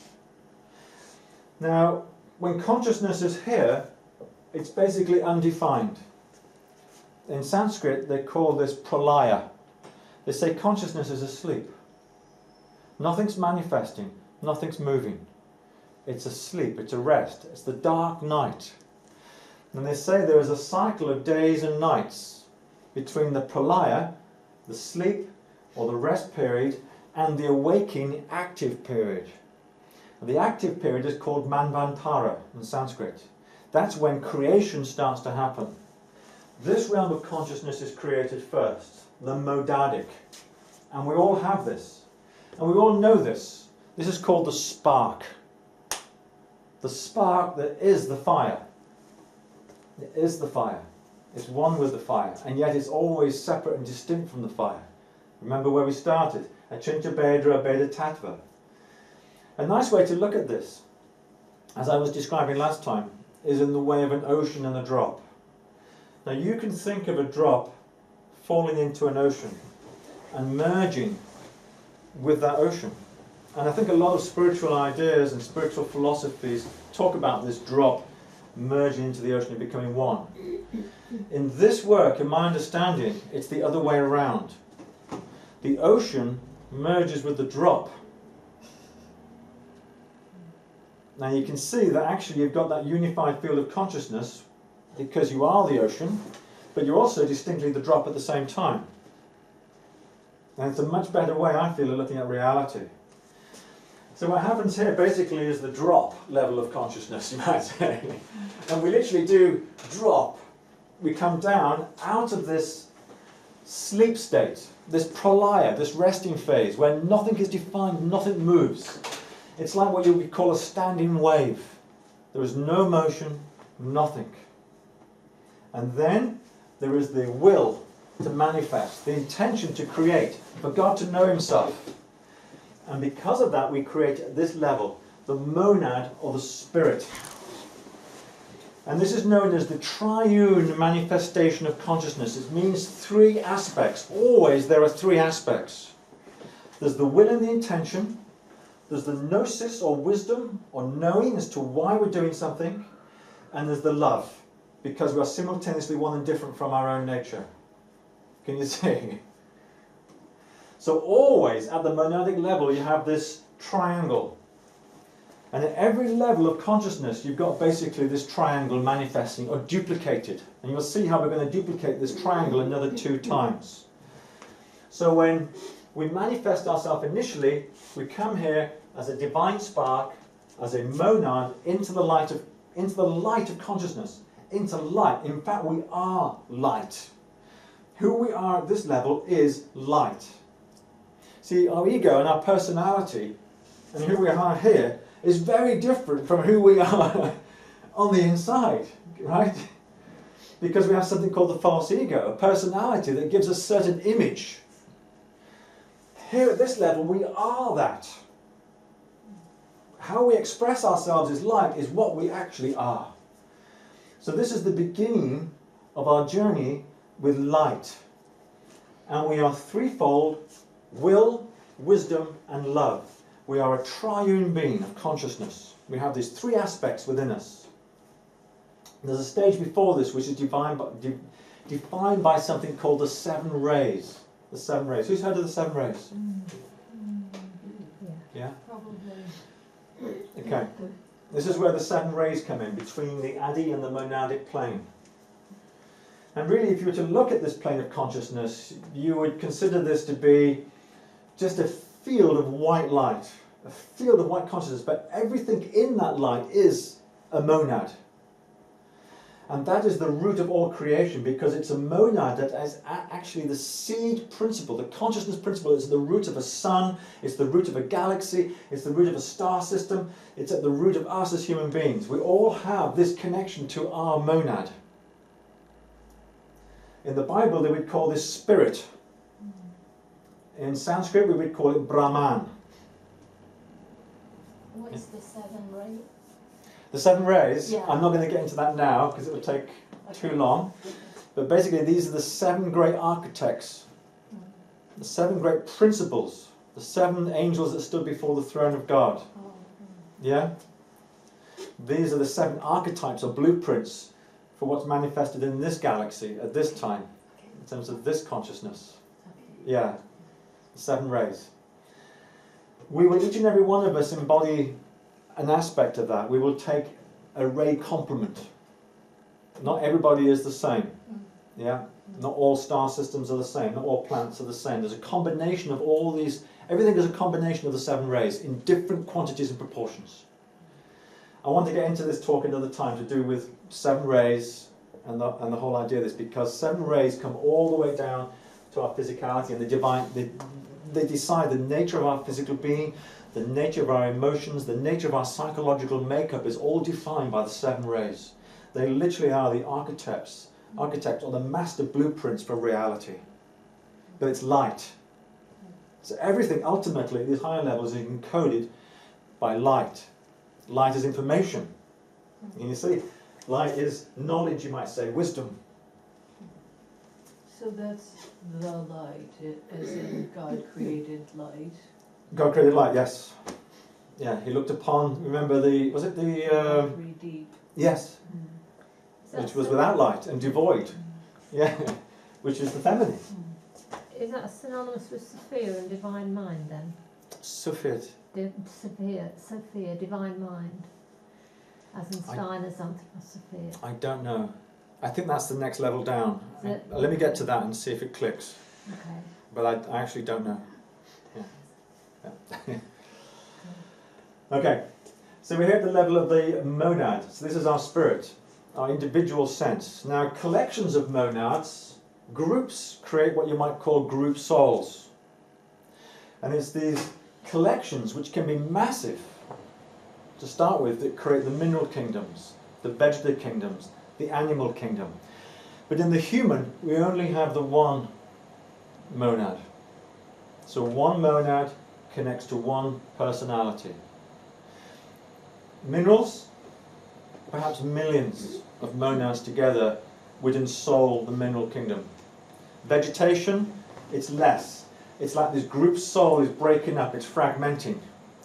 S1: Now, when consciousness is here, it's basically undefined. In Sanskrit, they call this pralaya. They say consciousness is asleep. Nothing's manifesting, nothing's moving. It's asleep, it's a rest, it's the dark night. And they say there is a cycle of days and nights between the pralaya, the sleep or the rest period, and the awaking active period. And the active period is called manvantara in Sanskrit. That's when creation starts to happen. This realm of consciousness is created first, the modadic. And we all have this. And we all know this. This is called the spark. The spark that is the fire. It is the fire. It's one with the fire. And yet it's always separate and distinct from the fire. Remember where we started. Achinta Bedra Beda Tattva. A nice way to look at this, as I was describing last time, is in the way of an ocean and a drop. Now you can think of a drop falling into an ocean and merging with that ocean. And I think a lot of spiritual ideas and spiritual philosophies talk about this drop merging into the ocean and becoming one. In this work, in my understanding, it's the other way around. The ocean merges with the drop. Now you can see that actually you've got that unified field of consciousness because you are the ocean, but you're also distinctly the drop at the same time. And it's a much better way, I feel, of looking at reality. So what happens here basically is the drop level of consciousness, you might say. And we literally do drop. We come down out of this sleep state, this pralaya, this resting phase, where nothing is defined, nothing moves. It's like what you would call a standing wave. There is no motion, nothing. And then there is the will to manifest, the intention to create, for God to know himself. And because of that, we create at this level the monad or the spirit. And this is known as the triune manifestation of consciousness. It means three aspects. Always there are three aspects. There's the will and the intention. There's the gnosis or wisdom or knowing as to why we're doing something. And there's the love, because we are simultaneously one and different from our own nature. Can you see? So always at the monadic level you have this triangle. And at every level of consciousness you've got basically this triangle manifesting or duplicated. And you'll see how we're going to duplicate this triangle another 2 times. So when we manifest ourselves initially, we come here as a divine spark, as a monad into the light of consciousness, into light. In fact, we are light. Who we are at this level is light. See, our ego and our personality and who we are here is very different from who we are on the inside, right? Because we have something called the false ego, a personality that gives us a certain image. Here at this level, we are that. How we express ourselves as light is what we actually are. So this is the beginning of our journey with light. And we are threefold: will, wisdom, and love. We are a triune being of consciousness. We have these 3 aspects within us. There's a stage before this which is defined by something called the 7 rays. The 7 rays. Who's heard of the 7 rays? Yeah?
S5: Probably.
S1: Okay. This is where the 7 rays come in, between the Adi and the monadic plane. And really, if you were to look at this plane of consciousness, you would consider this to be just a field of white light, a field of white consciousness, but everything in that light is a monad. And that is the root of all creation, because it's a monad that is actually the seed principle, the consciousness principle. It's the root of a sun, it's the root of a galaxy, it's the root of a star system, it's at the root of us as human beings. We all have this connection to our monad. In the Bible, they would call this spirit. In Sanskrit, we would call it Brahman.
S3: What is the 7 ray?
S1: The 7 rays,
S3: Yeah.
S1: I'm not going to get into that now because it would take too long. But basically, these are the 7 great architects, the 7 great principles The 7 angels that stood before the throne of God. Yeah? These are the 7 archetypes or blueprints for what's manifested in this galaxy at this time, in terms of this consciousness. Yeah, the 7 rays. We will, each and every one of us, embody an aspect of that. We will take a ray complement. Not everybody is the same. Yeah? Not all star systems are the same. Not all planets are the same. There's a combination of all these. Everything is a combination of the 7 rays in different quantities and proportions. I want to get into this talk another time to do with 7 rays and the whole idea of this, because 7 rays come all the way down to our physicality, and they decide the nature of our physical being, the nature of our emotions, the nature of our psychological makeup is all defined by the 7 rays. They literally are the architects or the master blueprints for reality. But it's light. So everything ultimately at these higher levels is encoded by light. Light is information. And you see, light is knowledge, you might say, wisdom.
S4: So that's the light, as in God created light.
S1: God created light, yes. Yeah, he looked upon, remember was it the...
S4: Very deep.
S1: Yes, which was without light and devoid. Yeah, which is the feminine.
S2: Is that synonymous with Sophia and divine mind then?
S1: Sufit.
S2: Sophia, divine mind. As in Steiner's Anthroposophia.
S1: I don't know. I think that's the next level down.
S2: Is it?
S1: Let me get to that and see if it clicks.
S2: Okay.
S1: But I actually don't know. Yeah. Okay, so we're here at the level of the monad. So this is our spirit, our individual sense. Now, collections of monads, groups, create what you might call group souls. And it's these collections, which can be massive to start with, that create the mineral kingdoms, the vegetative kingdoms, the animal kingdom. But in the human, we only have the one monad. So one monad connects to one personality. Minerals, perhaps millions of monads together would ensoul the mineral kingdom. Vegetation, it's less. It's like this group soul is breaking up, it's fragmenting,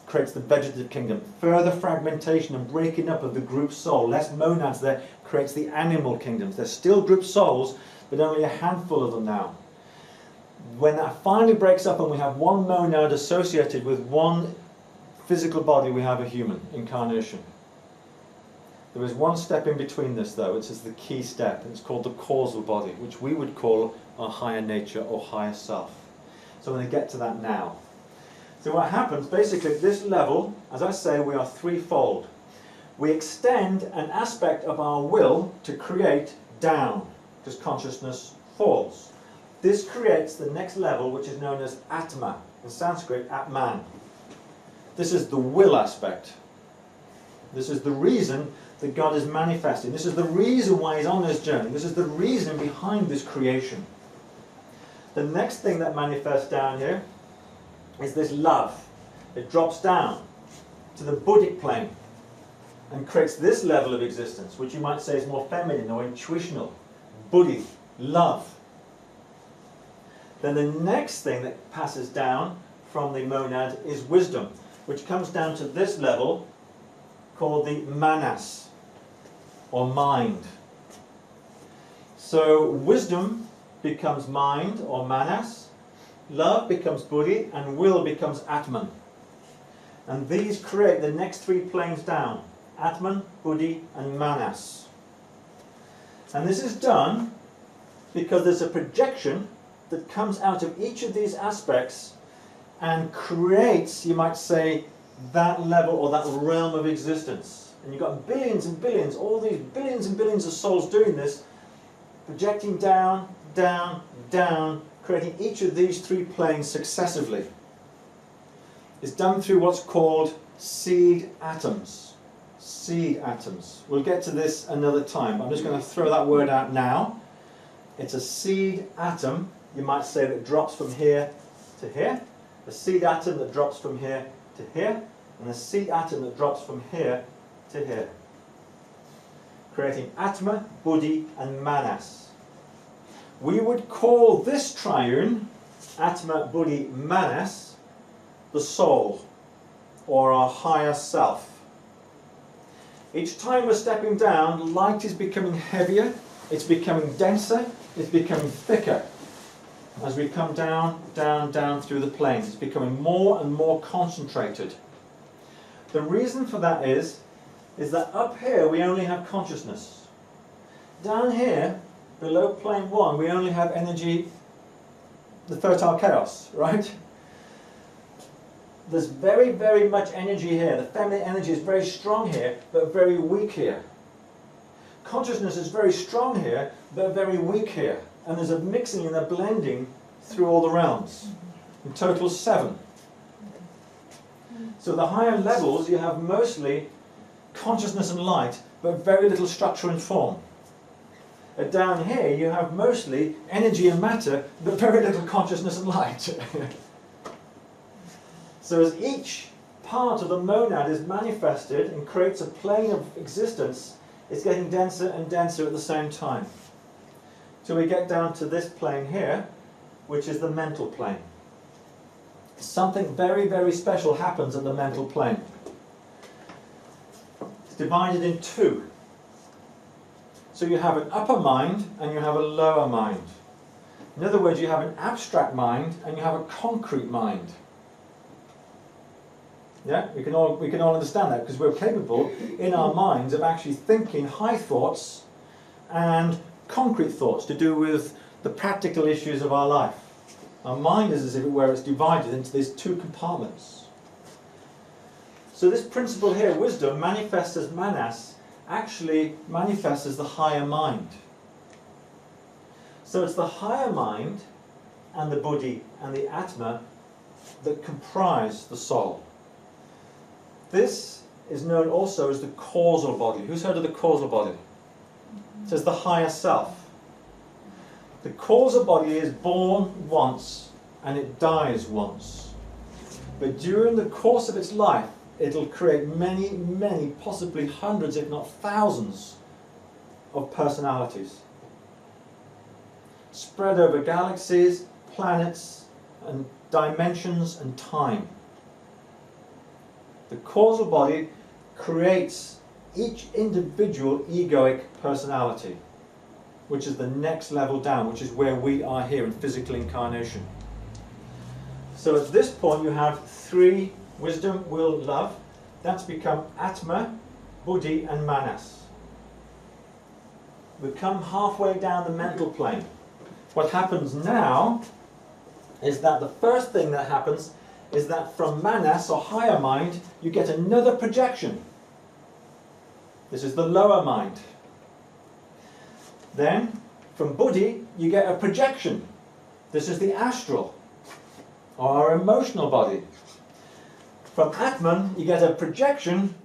S1: creates the vegetative kingdom. Further fragmentation and breaking up of the group soul, less monads there, creates the animal kingdoms. There's still group souls, but only a handful of them now. When that finally breaks up and we have one monad associated with one physical body, we have a human, incarnation. There is one step in between this though, which is the key step. It's called the causal body, which we would call our higher nature or higher self. So I'm going to get to that now. So what happens, basically at this level, as I say, we are threefold. We extend an aspect of our will to create down, because consciousness falls. This creates the next level, which is known as Atma, in Sanskrit, Atman. This is the will aspect. This is the reason that God is manifesting. This is the reason why he's on this journey. This is the reason behind this creation. The next thing that manifests down here is this love. It drops down to the Buddhic plane and creates this level of existence, which you might say is more feminine or intuitional. Buddhi, love. Then the next thing that passes down from the monad is wisdom, which comes down to this level called the manas, or mind. So wisdom becomes mind, or manas, love becomes buddhi, and will becomes atman. And these create the next three planes down, atman, buddhi, and manas. And this is done because there's a projection that comes out of each of these aspects and creates, you might say, that level or that realm of existence. And you've got billions and billions, all these billions and billions of souls doing this, projecting down, down, down, creating each of these three planes successively. It's done through what's called seed atoms. Seed atoms. We'll get to this another time. I'm just going to throw that word out now. It's a seed atom, you might say, that drops from here to here. A seed atom that drops from here to here. And a seed atom that drops from here to here. Creating Atma, Buddhi and Manas. We would call this triune, Atma, Buddhi, Manas, the soul, or our higher self. Each time we're stepping down, light is becoming heavier, it's becoming denser, it's becoming thicker. As we come down, down, down through the planes, it's becoming more and more concentrated. The reason for that is that up here we only have consciousness. Down here, below plane 1, we only have energy, the fertile chaos, right? There's very, very much energy here. The feminine energy is very strong here, but very weak here. Consciousness is very strong here, but very weak here. And there's a mixing and a blending through all the realms. In total 7. So the higher levels, you have mostly consciousness and light, but very little structure and form. Down here, you have mostly energy and matter, but very little consciousness and light. So as each part of the monad is manifested and creates a plane of existence, it's getting denser and denser at the same time. So we get down to this plane here, which is the mental plane. Something very, very special happens at the mental plane. It's divided in 2. So you have an upper mind and you have a lower mind. In other words, you have an abstract mind and you have a concrete mind. Yeah, we can all understand that because we're capable in our minds of actually thinking high thoughts and concrete thoughts to do with the practical issues of our life. Our mind is as if it were it's divided into these 2 compartments. So this principle here, wisdom, manifests as manas, actually manifests as the higher mind. So it's the higher mind and the buddhi and the atma that comprise the soul. This is known also as the causal body. Who's heard of the causal body? It says the higher self. The causal body is born once and it dies once. But during the course of its life, it'll create many, many, possibly hundreds, if not thousands, of personalities. Spread over galaxies, planets, and dimensions and time. The causal body creates each individual egoic personality, which is the next level down, which is where we are here in physical incarnation. So at this point you have 3: wisdom, will, love. That's become Atma, Buddhi and Manas. We come halfway down the mental plane. What happens now is that the first thing that happens is that from Manas, or higher mind, you get another projection. This is the lower mind. Then, from Buddhi, you get a projection. This is the astral, or our emotional body. From Atman, you get a projection.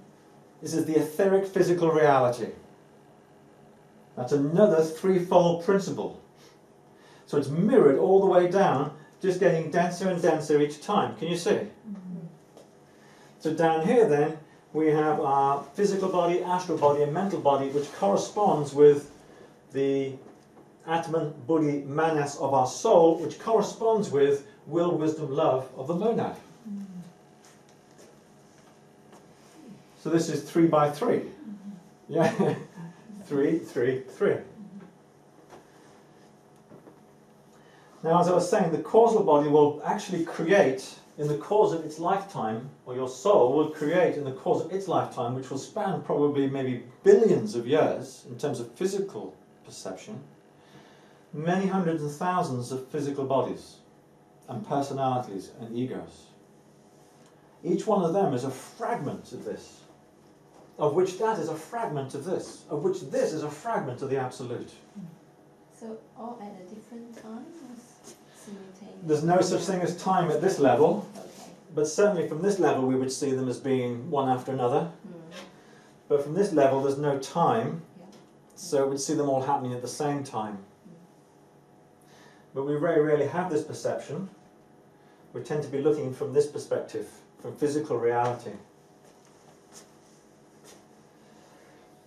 S1: This is the etheric physical reality. That's another 3-fold principle. So it's mirrored all the way down, just getting denser and denser each time. Can you see? Mm-hmm. So down here then, we have our physical body, astral body and mental body, which corresponds with the Atman, Buddhi, Manas of our soul, which corresponds with will, wisdom, love of the monad. Mm-hmm. So this is 3 by 3. Mm-hmm. Yeah, 3, 3, 3. Now, as I was saying, the causal body will actually create in the course of its lifetime, or your soul will create in the course of its lifetime, which will span probably maybe billions of years in terms of physical perception, many hundreds and thousands of physical bodies and personalities and egos. Each one of them is a fragment of this, of which that is a fragment of this, of which this is a fragment of the Absolute.
S3: So all at a different time or simultaneously?
S1: There's no such thing as time at this level,
S3: Okay.
S1: but certainly from this level we would see them as being one after another. But from this level there's no time, so we'd see them all happening at the same time. But we very rarely have this perception. We tend to be looking from this perspective, from physical reality.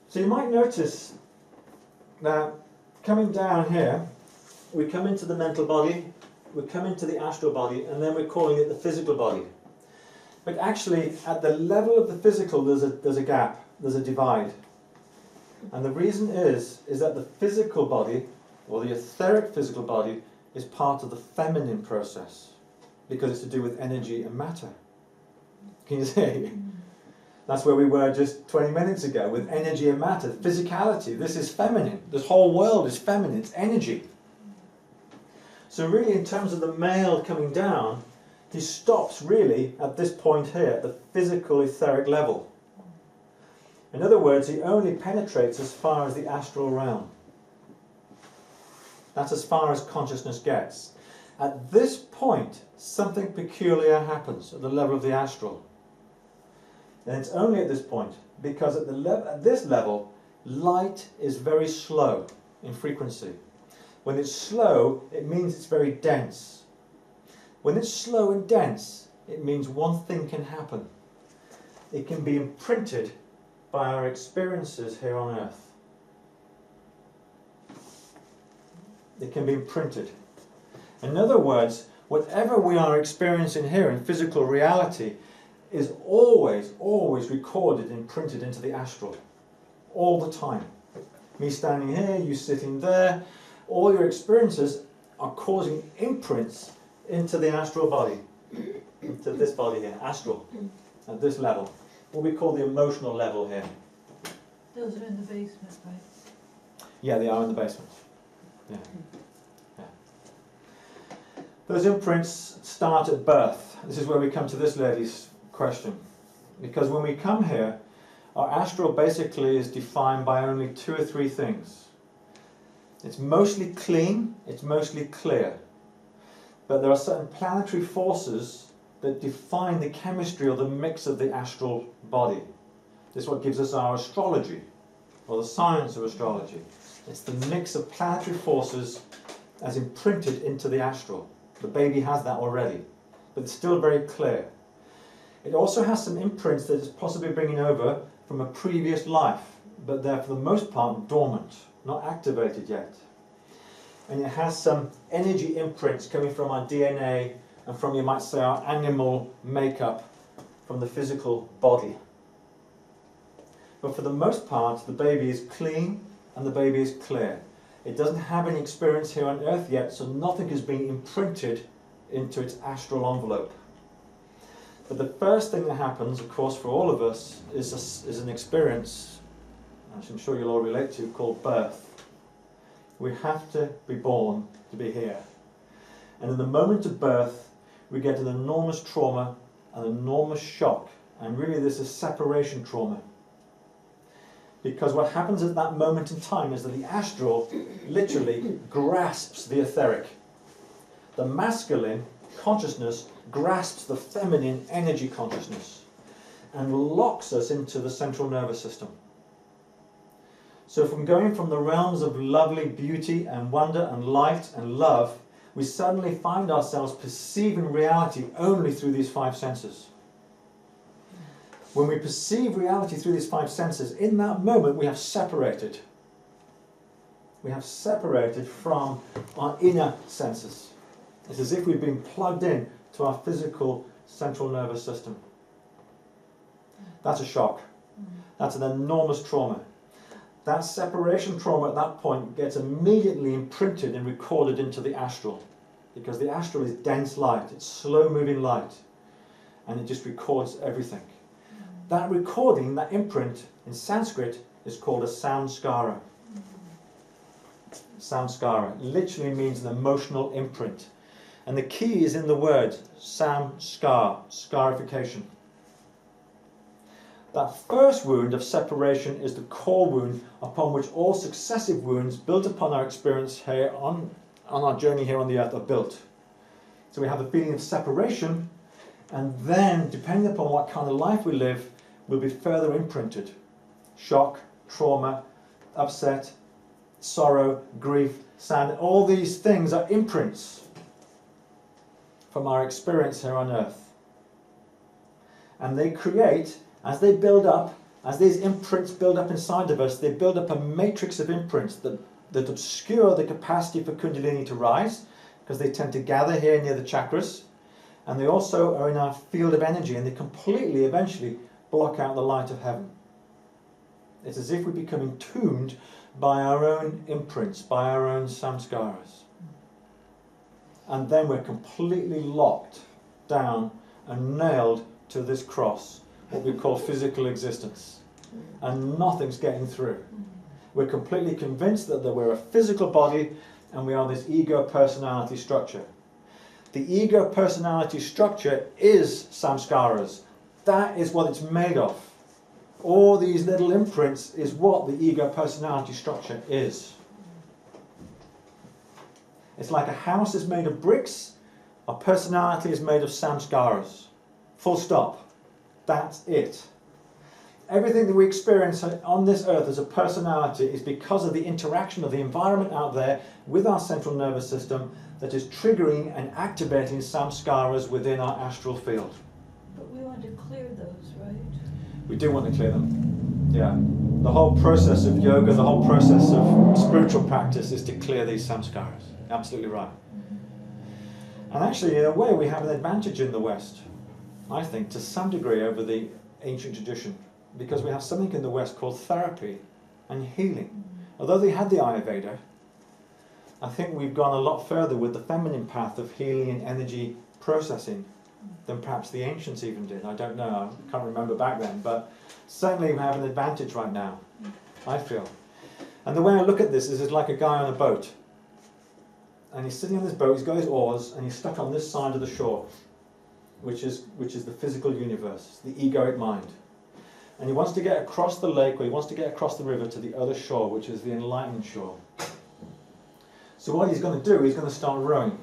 S1: So you might notice that coming down here, we come into the mental body, we come into the astral body, and then we're calling it the physical body. But actually, at the level of the physical, there's a gap, there's a divide. And the reason is that the physical body, or the etheric physical body, is part of the feminine process, because it's to do with energy and matter. Can you see? That's where we were just 20 minutes ago, with energy and matter, physicality. This is feminine. This whole world is feminine, it's energy. So really, in terms of the male coming down, he stops really at this point here, at the physical etheric level. In other words, he only penetrates as far as the astral realm. That's as far as consciousness gets. At this point, something peculiar happens at the level of the astral. And it's only at this point, because at this level, light is very slow in frequency. When it's slow, it means it's very dense. When it's slow and dense, it means one thing can happen. It can be imprinted by our experiences here on earth. It can be imprinted. In other words, whatever we are experiencing here in physical reality is always, always recorded and printed into the astral. All the time. Me standing here, you sitting there, all your experiences are causing imprints into the astral body. Into this body here, astral, at this level. What we call the emotional level here.
S4: Those are in the basement, right?
S1: Yeah, they are in the basement. Yeah. Those imprints start at birth. This is where we come to this lady's question. Because when we come here, our astral basically is defined by only 2 or 3 things. It's mostly clean, it's mostly clear. But there are certain planetary forces that define the chemistry or the mix of the astral body. This is what gives us our astrology, or the science of astrology. It's the mix of planetary forces as imprinted into the astral. The baby has that already, but it's still very clear. It also has some imprints that it's possibly bringing over from a previous life, but they're for the most part dormant, not activated yet. And it has some energy imprints coming from our DNA and from, you might say, our animal makeup from the physical body. But for the most part, the baby is clean and the baby is clear. It doesn't have any experience here on earth yet, so nothing is being imprinted into its astral envelope. But the first thing that happens, of course, for all of us, is an experience, which I'm sure you'll all relate to, called birth. We have to be born to be here. And in the moment of birth, we get an enormous trauma, an enormous shock, and really this is separation trauma. Because what happens at that moment in time is that the astral literally grasps the etheric. The masculine consciousness grasps the feminine energy consciousness and locks us into the central nervous system. So from going from the realms of lovely beauty and wonder and light and love, we suddenly find ourselves perceiving reality only through these 5 senses. When we perceive reality through these 5 senses, in that moment we have separated. We have separated from our inner senses. It's as if we've been plugged in to our physical central nervous system. That's a shock. That's an enormous trauma. That separation trauma at that point gets immediately imprinted and recorded into the astral. Because the astral is dense light, it's slow moving light. And it just records everything. That recording, that imprint, in Sanskrit is called a samskara. Samskara literally means an emotional imprint. And the key is in the word samskar, scarification. That first wound of separation is the core wound upon which all successive wounds built upon our experience here on our journey here on the earth are built. So we have the feeling of separation, and then, depending upon what kind of life we live, will be further imprinted. Shock, trauma, upset, sorrow, grief, sadness, all these things are imprints from our experience here on earth. And they create, as they build up, as these imprints build up inside of us, they build up a matrix of imprints that obscure the capacity for Kundalini to rise, because they tend to gather here near the chakras, And they also are in our field of energy, and they completely, eventually, block out the light of heaven. It's as if we become entombed by our own imprints, by our own samskaras. And then we're completely locked down and nailed to this cross, what we call physical existence. And nothing's getting through. We're completely convinced that we're a physical body and we are this ego personality structure. The ego personality structure is samskaras. That is what it's made of. All these little imprints is what the ego personality structure is. It's like a house is made of bricks, a personality is made of samskaras. Full stop. That's it. Everything that we experience on this earth as a personality is because of the interaction of the environment out there with our central nervous system that is triggering and activating samskaras within our astral field.
S4: But we want to clear those, right?
S1: We do want to clear them. Yeah. The whole process of yoga, the whole process of spiritual practice is to clear these samskaras. Absolutely right. And actually, in a way, we have an advantage in the West, I think, to some degree over the ancient tradition, because we have something in the West called therapy and healing. Although they had the Ayurveda, I think we've gone a lot further with the feminine path of healing and energy processing than perhaps the ancients even did. I don't know, I can't remember back then, but certainly we have an advantage right now, I feel. And the way I look at this is it's like a guy on a boat. And he's sitting on this boat, he's got his oars, and he's stuck on this side of the shore, which is the physical universe, the egoic mind. And he wants to get across the lake, or he wants to get across the river to the other shore, which is the enlightened shore. So what he's going to do, he's going to start rowing.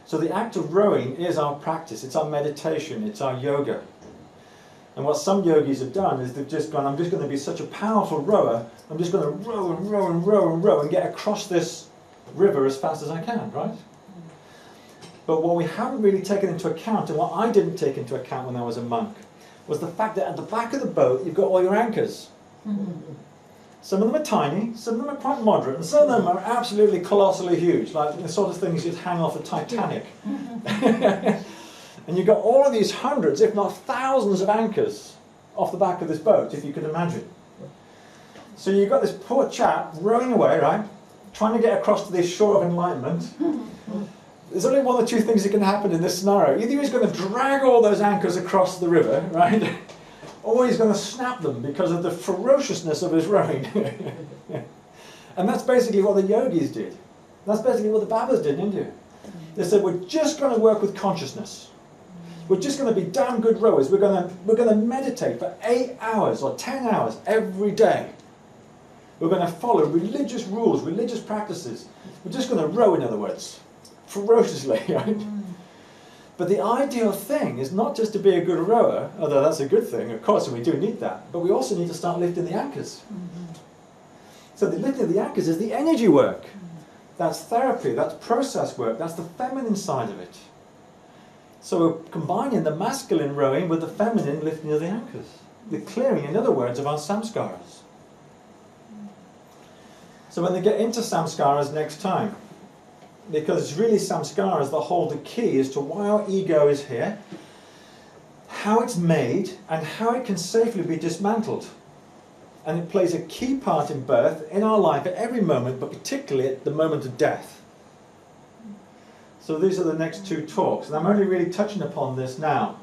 S1: So the act of rowing is our practice, it's our meditation, it's our yoga. And what some yogis have done is they've just gone, I'm just going to be such a powerful rower, I'm just going to row and row and row and row and get across this river as fast as I can, right? But what we haven't really taken into account, and what I didn't take into account when I was a monk, was the fact that at the back of the boat you've got all your anchors. Some of them are tiny, some of them are quite moderate, and some of them are absolutely colossally huge, like the sort of things you'd hang off the Titanic. And you've got all of these hundreds, if not thousands of anchors off the back of this boat, if you could imagine. So you've got this poor chap rowing away, right, trying to get across to this shore of enlightenment. There's only one or two things that can happen in this scenario. Either he's going to drag all those anchors across the river, right? Or he's going to snap them because of the ferociousness of his rowing. And that's basically what the yogis did. That's basically what the Babas did in India. They said, we're just going to work with consciousness. We're just going to be damn good rowers. We're going to meditate for 8 hours or 10 hours every day. We're going to follow religious rules, religious practices. We're just going to row, in other words, ferociously, right? But the ideal thing is not just to be a good rower, although that's a good thing, of course, and we do need that, but we also need to start lifting the anchors. So the lifting of the anchors is the energy work. That's therapy, that's process work, that's the feminine side of it. So we're combining the masculine rowing with the feminine lifting of the anchors. The clearing, in other words, of our samskaras. So when they get into samskaras next time, because it's really samskaras that hold the key as to why our ego is here, how it's made, and how it can safely be dismantled. And it plays a key part in birth, in our life, at every moment, but particularly at the moment of death. So these are the next two talks, and I'm only really touching upon this now.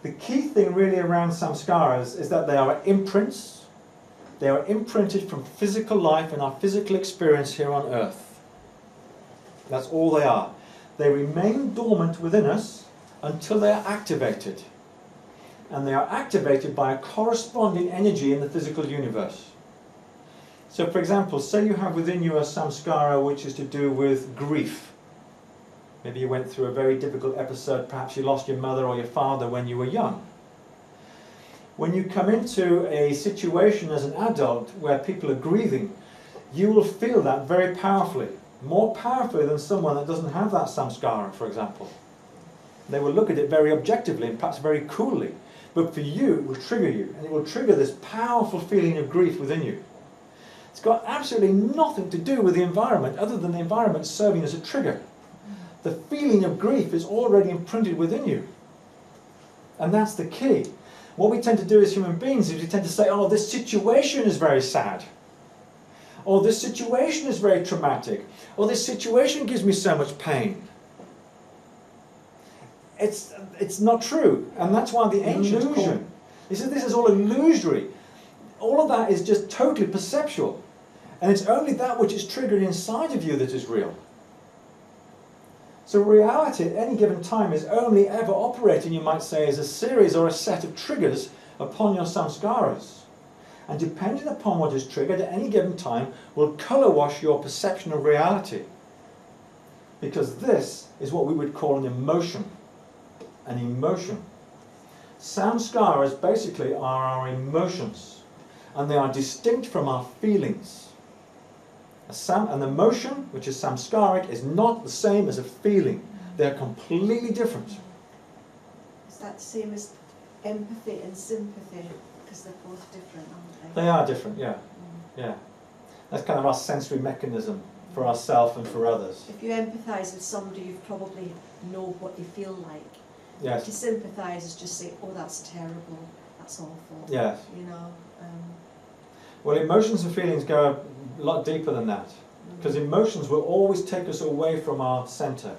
S1: The key thing really around samskaras is that they are imprints. They are imprinted from physical life and our physical experience here on earth. That's all they are. They remain dormant within us until they are activated. And they are activated by a corresponding energy in the physical universe. So for example, say you have within you a samskara which is to do with grief. Maybe you went through a very difficult episode, perhaps you lost your mother or your father when you were young. When you come into a situation as an adult where people are grieving, you will feel that very powerfully. More powerfully than someone that doesn't have that samskara, for example. They will look at it very objectively and perhaps very coolly. But for you, it will trigger you, and it will trigger this powerful feeling of grief within you. It's got absolutely nothing to do with the environment, other than the environment serving as a trigger. The feeling of grief is already imprinted within you. And that's the key. What we tend to do as human beings is we tend to say, oh, this situation is very sad. Or this situation is very traumatic. Or this situation gives me so much pain. It's not true. And that's why the ancients call, he said this is all illusory. All of that is just totally perceptual. And it's only that which is triggered inside of you that is real. So reality at any given time is only ever operating, you might say, as a series or a set of triggers upon your samskaras. And depending upon what is triggered at any given time will colour wash your perception of reality. Because this is what we would call an emotion. An emotion. Samskaras basically are our emotions. And they are distinct from our feelings. An emotion, which is samskaric, is not the same as a feeling. They are completely different.
S6: Is that the same as empathy and sympathy? Because they're both different, aren't they?
S1: They are different, yeah. Yeah. That's kind of our sensory mechanism for ourselves and for others.
S6: If you empathise with somebody, you probably know what they feel like.
S1: Yes.
S6: To sympathise is just say, oh, that's terrible, that's awful.
S1: Yes.
S6: You know.
S1: Well, emotions and feelings go a lot deeper than that. Because emotions will always take us away from our centre.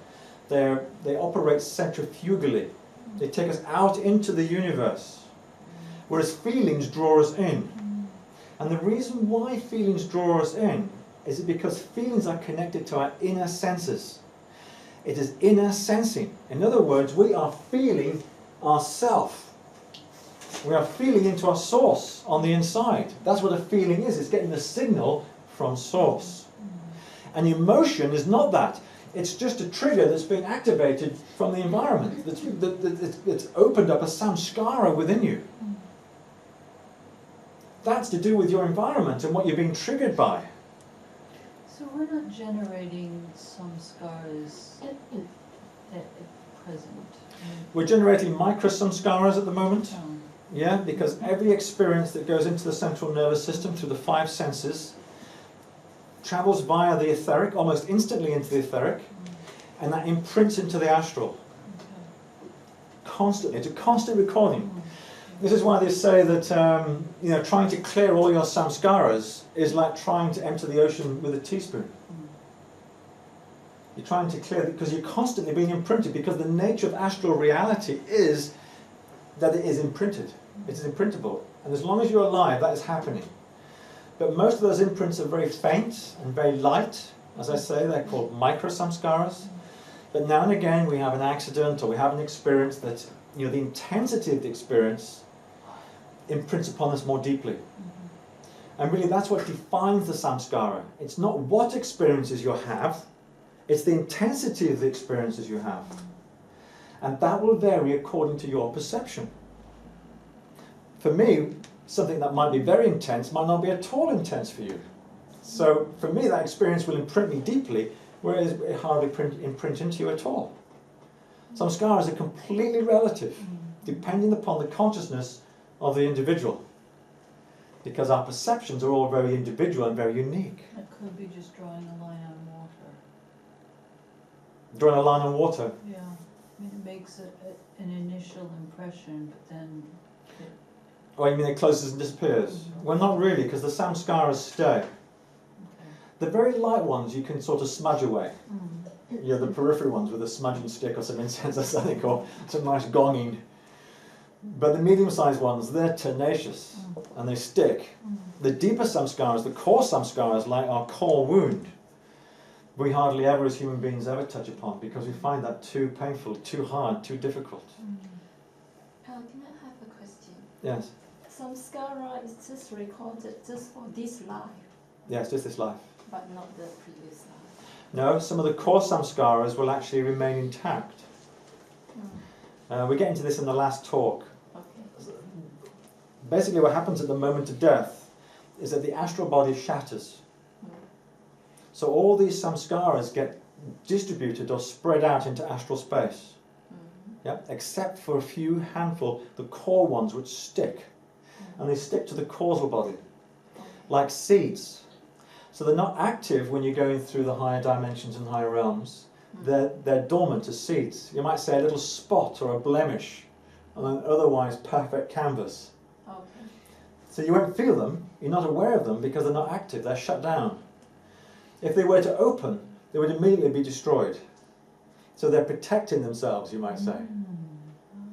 S1: They operate centrifugally. They take us out into the universe. Whereas feelings draw us in. And the reason why feelings draw us in is because feelings are connected to our inner senses. It is inner sensing. In other words, we are feeling ourself. We are feeling into our source on the inside. That's what a feeling is. It's getting the signal from source. And emotion is not that. It's just a trigger that's been activated from the environment. That's opened up a samskara within you. That's to do with your environment and what you're being triggered by.
S4: So we're not generating samskaras at present.
S1: We're generating micro samskaras at the moment.
S4: Oh.
S1: Yeah, because every experience that goes into the central nervous system through the 5 senses travels via the etheric, almost instantly into the etheric, and that imprints into the astral. Constantly. It's a constant recording. This is why they say that trying to clear all your samskaras is like trying to empty the ocean with a teaspoon. You're trying to clear it because you're constantly being imprinted, because the nature of astral reality is that it is imprinted. It is imprintable. And as long as you're alive, that is happening. But most of those imprints are very faint and very light. As I say, they're called micro samskaras. But now and again we have an accident or we have an experience that, the intensity of the experience imprints upon us more deeply. And really that's what defines the samskara. It's not what experiences you have, it's the intensity of the experiences you have. And that will vary according to your perception. For me, something that might be very intense might not be at all intense for you. So for me, that experience will imprint me deeply, whereas it hardly imprint into you at all. Samskaras are completely relative, depending upon the consciousness of the individual. Because our perceptions are all very individual and very unique.
S4: It could be just drawing a line on water.
S1: Drawing a line on water.
S4: Yeah, I mean, it makes an initial impression, but then
S1: Oh, you mean it closes and disappears? Well, not really, because the samskaras stay. The very light ones you can sort of smudge away. The periphery ones with a smudging stick or some incense or something, or some nice gonging. But the medium-sized ones, they're tenacious and they stick. The deeper samskaras, the core samskaras, like our core wound, we hardly ever as human beings ever touch upon because we find that too painful, too hard, too difficult.
S3: Can I have a question?
S1: Yes.
S3: Samskara is just recorded just for this life,
S1: Yes, just this life.
S3: but not the previous life.
S1: No, some of the core samskaras will actually remain intact. We get into this in the last talk.
S3: Okay.
S1: Basically what happens at the moment of death is that the astral body shatters. So all these samskaras get distributed or spread out into astral space. Yeah? Except for a few handful, the core ones which stick. And they stick to the causal body, like seeds. So they're not active when you're going through the higher dimensions and higher realms, they're dormant as seeds. You might say a little spot or a blemish on an otherwise perfect canvas.
S3: Okay.
S1: So you won't feel them, you're not aware of them because they're not active, they're shut down. If they were to open, they would immediately be destroyed. So they're protecting themselves, you might say.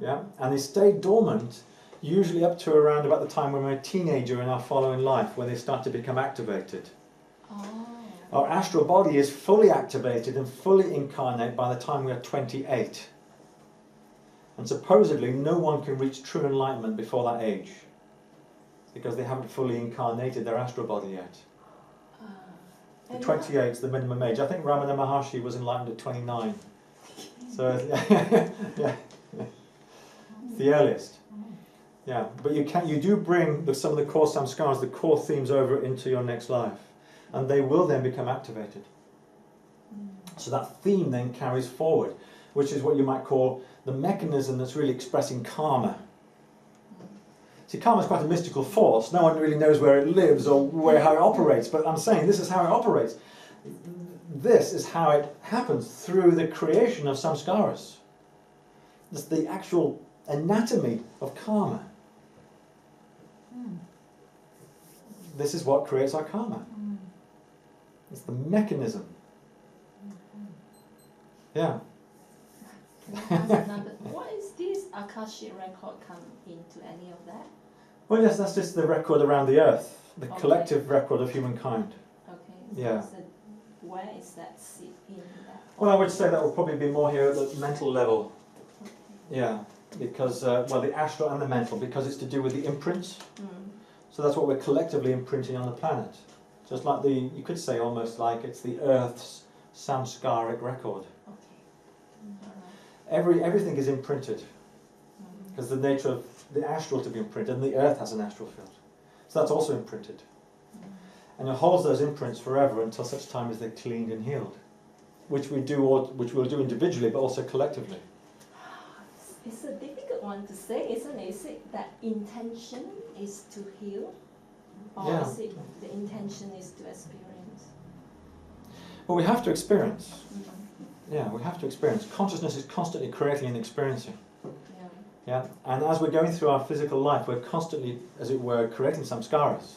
S1: Yeah? And they stay dormant usually up to around about the time when we're a teenager in our following life, when they start to become activated.
S3: Oh.
S1: Our astral body is fully activated and fully incarnate by the time we are 28. And supposedly no one can reach true enlightenment before that age, because they haven't fully incarnated their astral body yet. The
S3: And
S1: 28 is the minimum age. I think Ramana Maharshi was enlightened at 29. So yeah, it's the earliest. Yeah, but you do bring some of the core samskaras, the core themes over into your next life, and they will then become activated. So that theme then carries forward, which is what you might call the mechanism that's really expressing karma. See, karma is quite a mystical force. No one really knows where it lives or how it operates, but I'm saying this is how it operates. This is how it happens through the creation of samskaras. It's the actual anatomy of karma. This is what creates our karma. It's the mechanism. Yeah.
S3: What is this Akashic record come into any of that?
S1: Well, yes, that's just the record around the earth, the
S3: Okay.
S1: collective record of humankind.
S3: Okay.
S1: Yeah.
S3: So where is that sit in that?
S1: Well, I would say that will probably be more here at the mental level. Yeah, because, well, the astral and the mental, because it's to do with the imprints. So that's what we're collectively imprinting on the planet. Just like you could say almost like it's the Earth's samskaric record. Everything is imprinted, because the nature of the astral to be imprinted, and the Earth has an astral field. So that's also imprinted. And it holds those imprints forever until such time as they're cleaned and healed, which we'll do individually, but also collectively.
S3: It's a difficult one to say, isn't it? Is it that intention is to heal? Or
S1: Yeah.
S3: is it the intention is to experience?
S1: Well, we have to experience. Yeah, we have to experience. Consciousness is constantly creating and experiencing.
S3: Yeah.
S1: Yeah, and as we're going through our physical life, we're constantly, as it were, creating samskaras.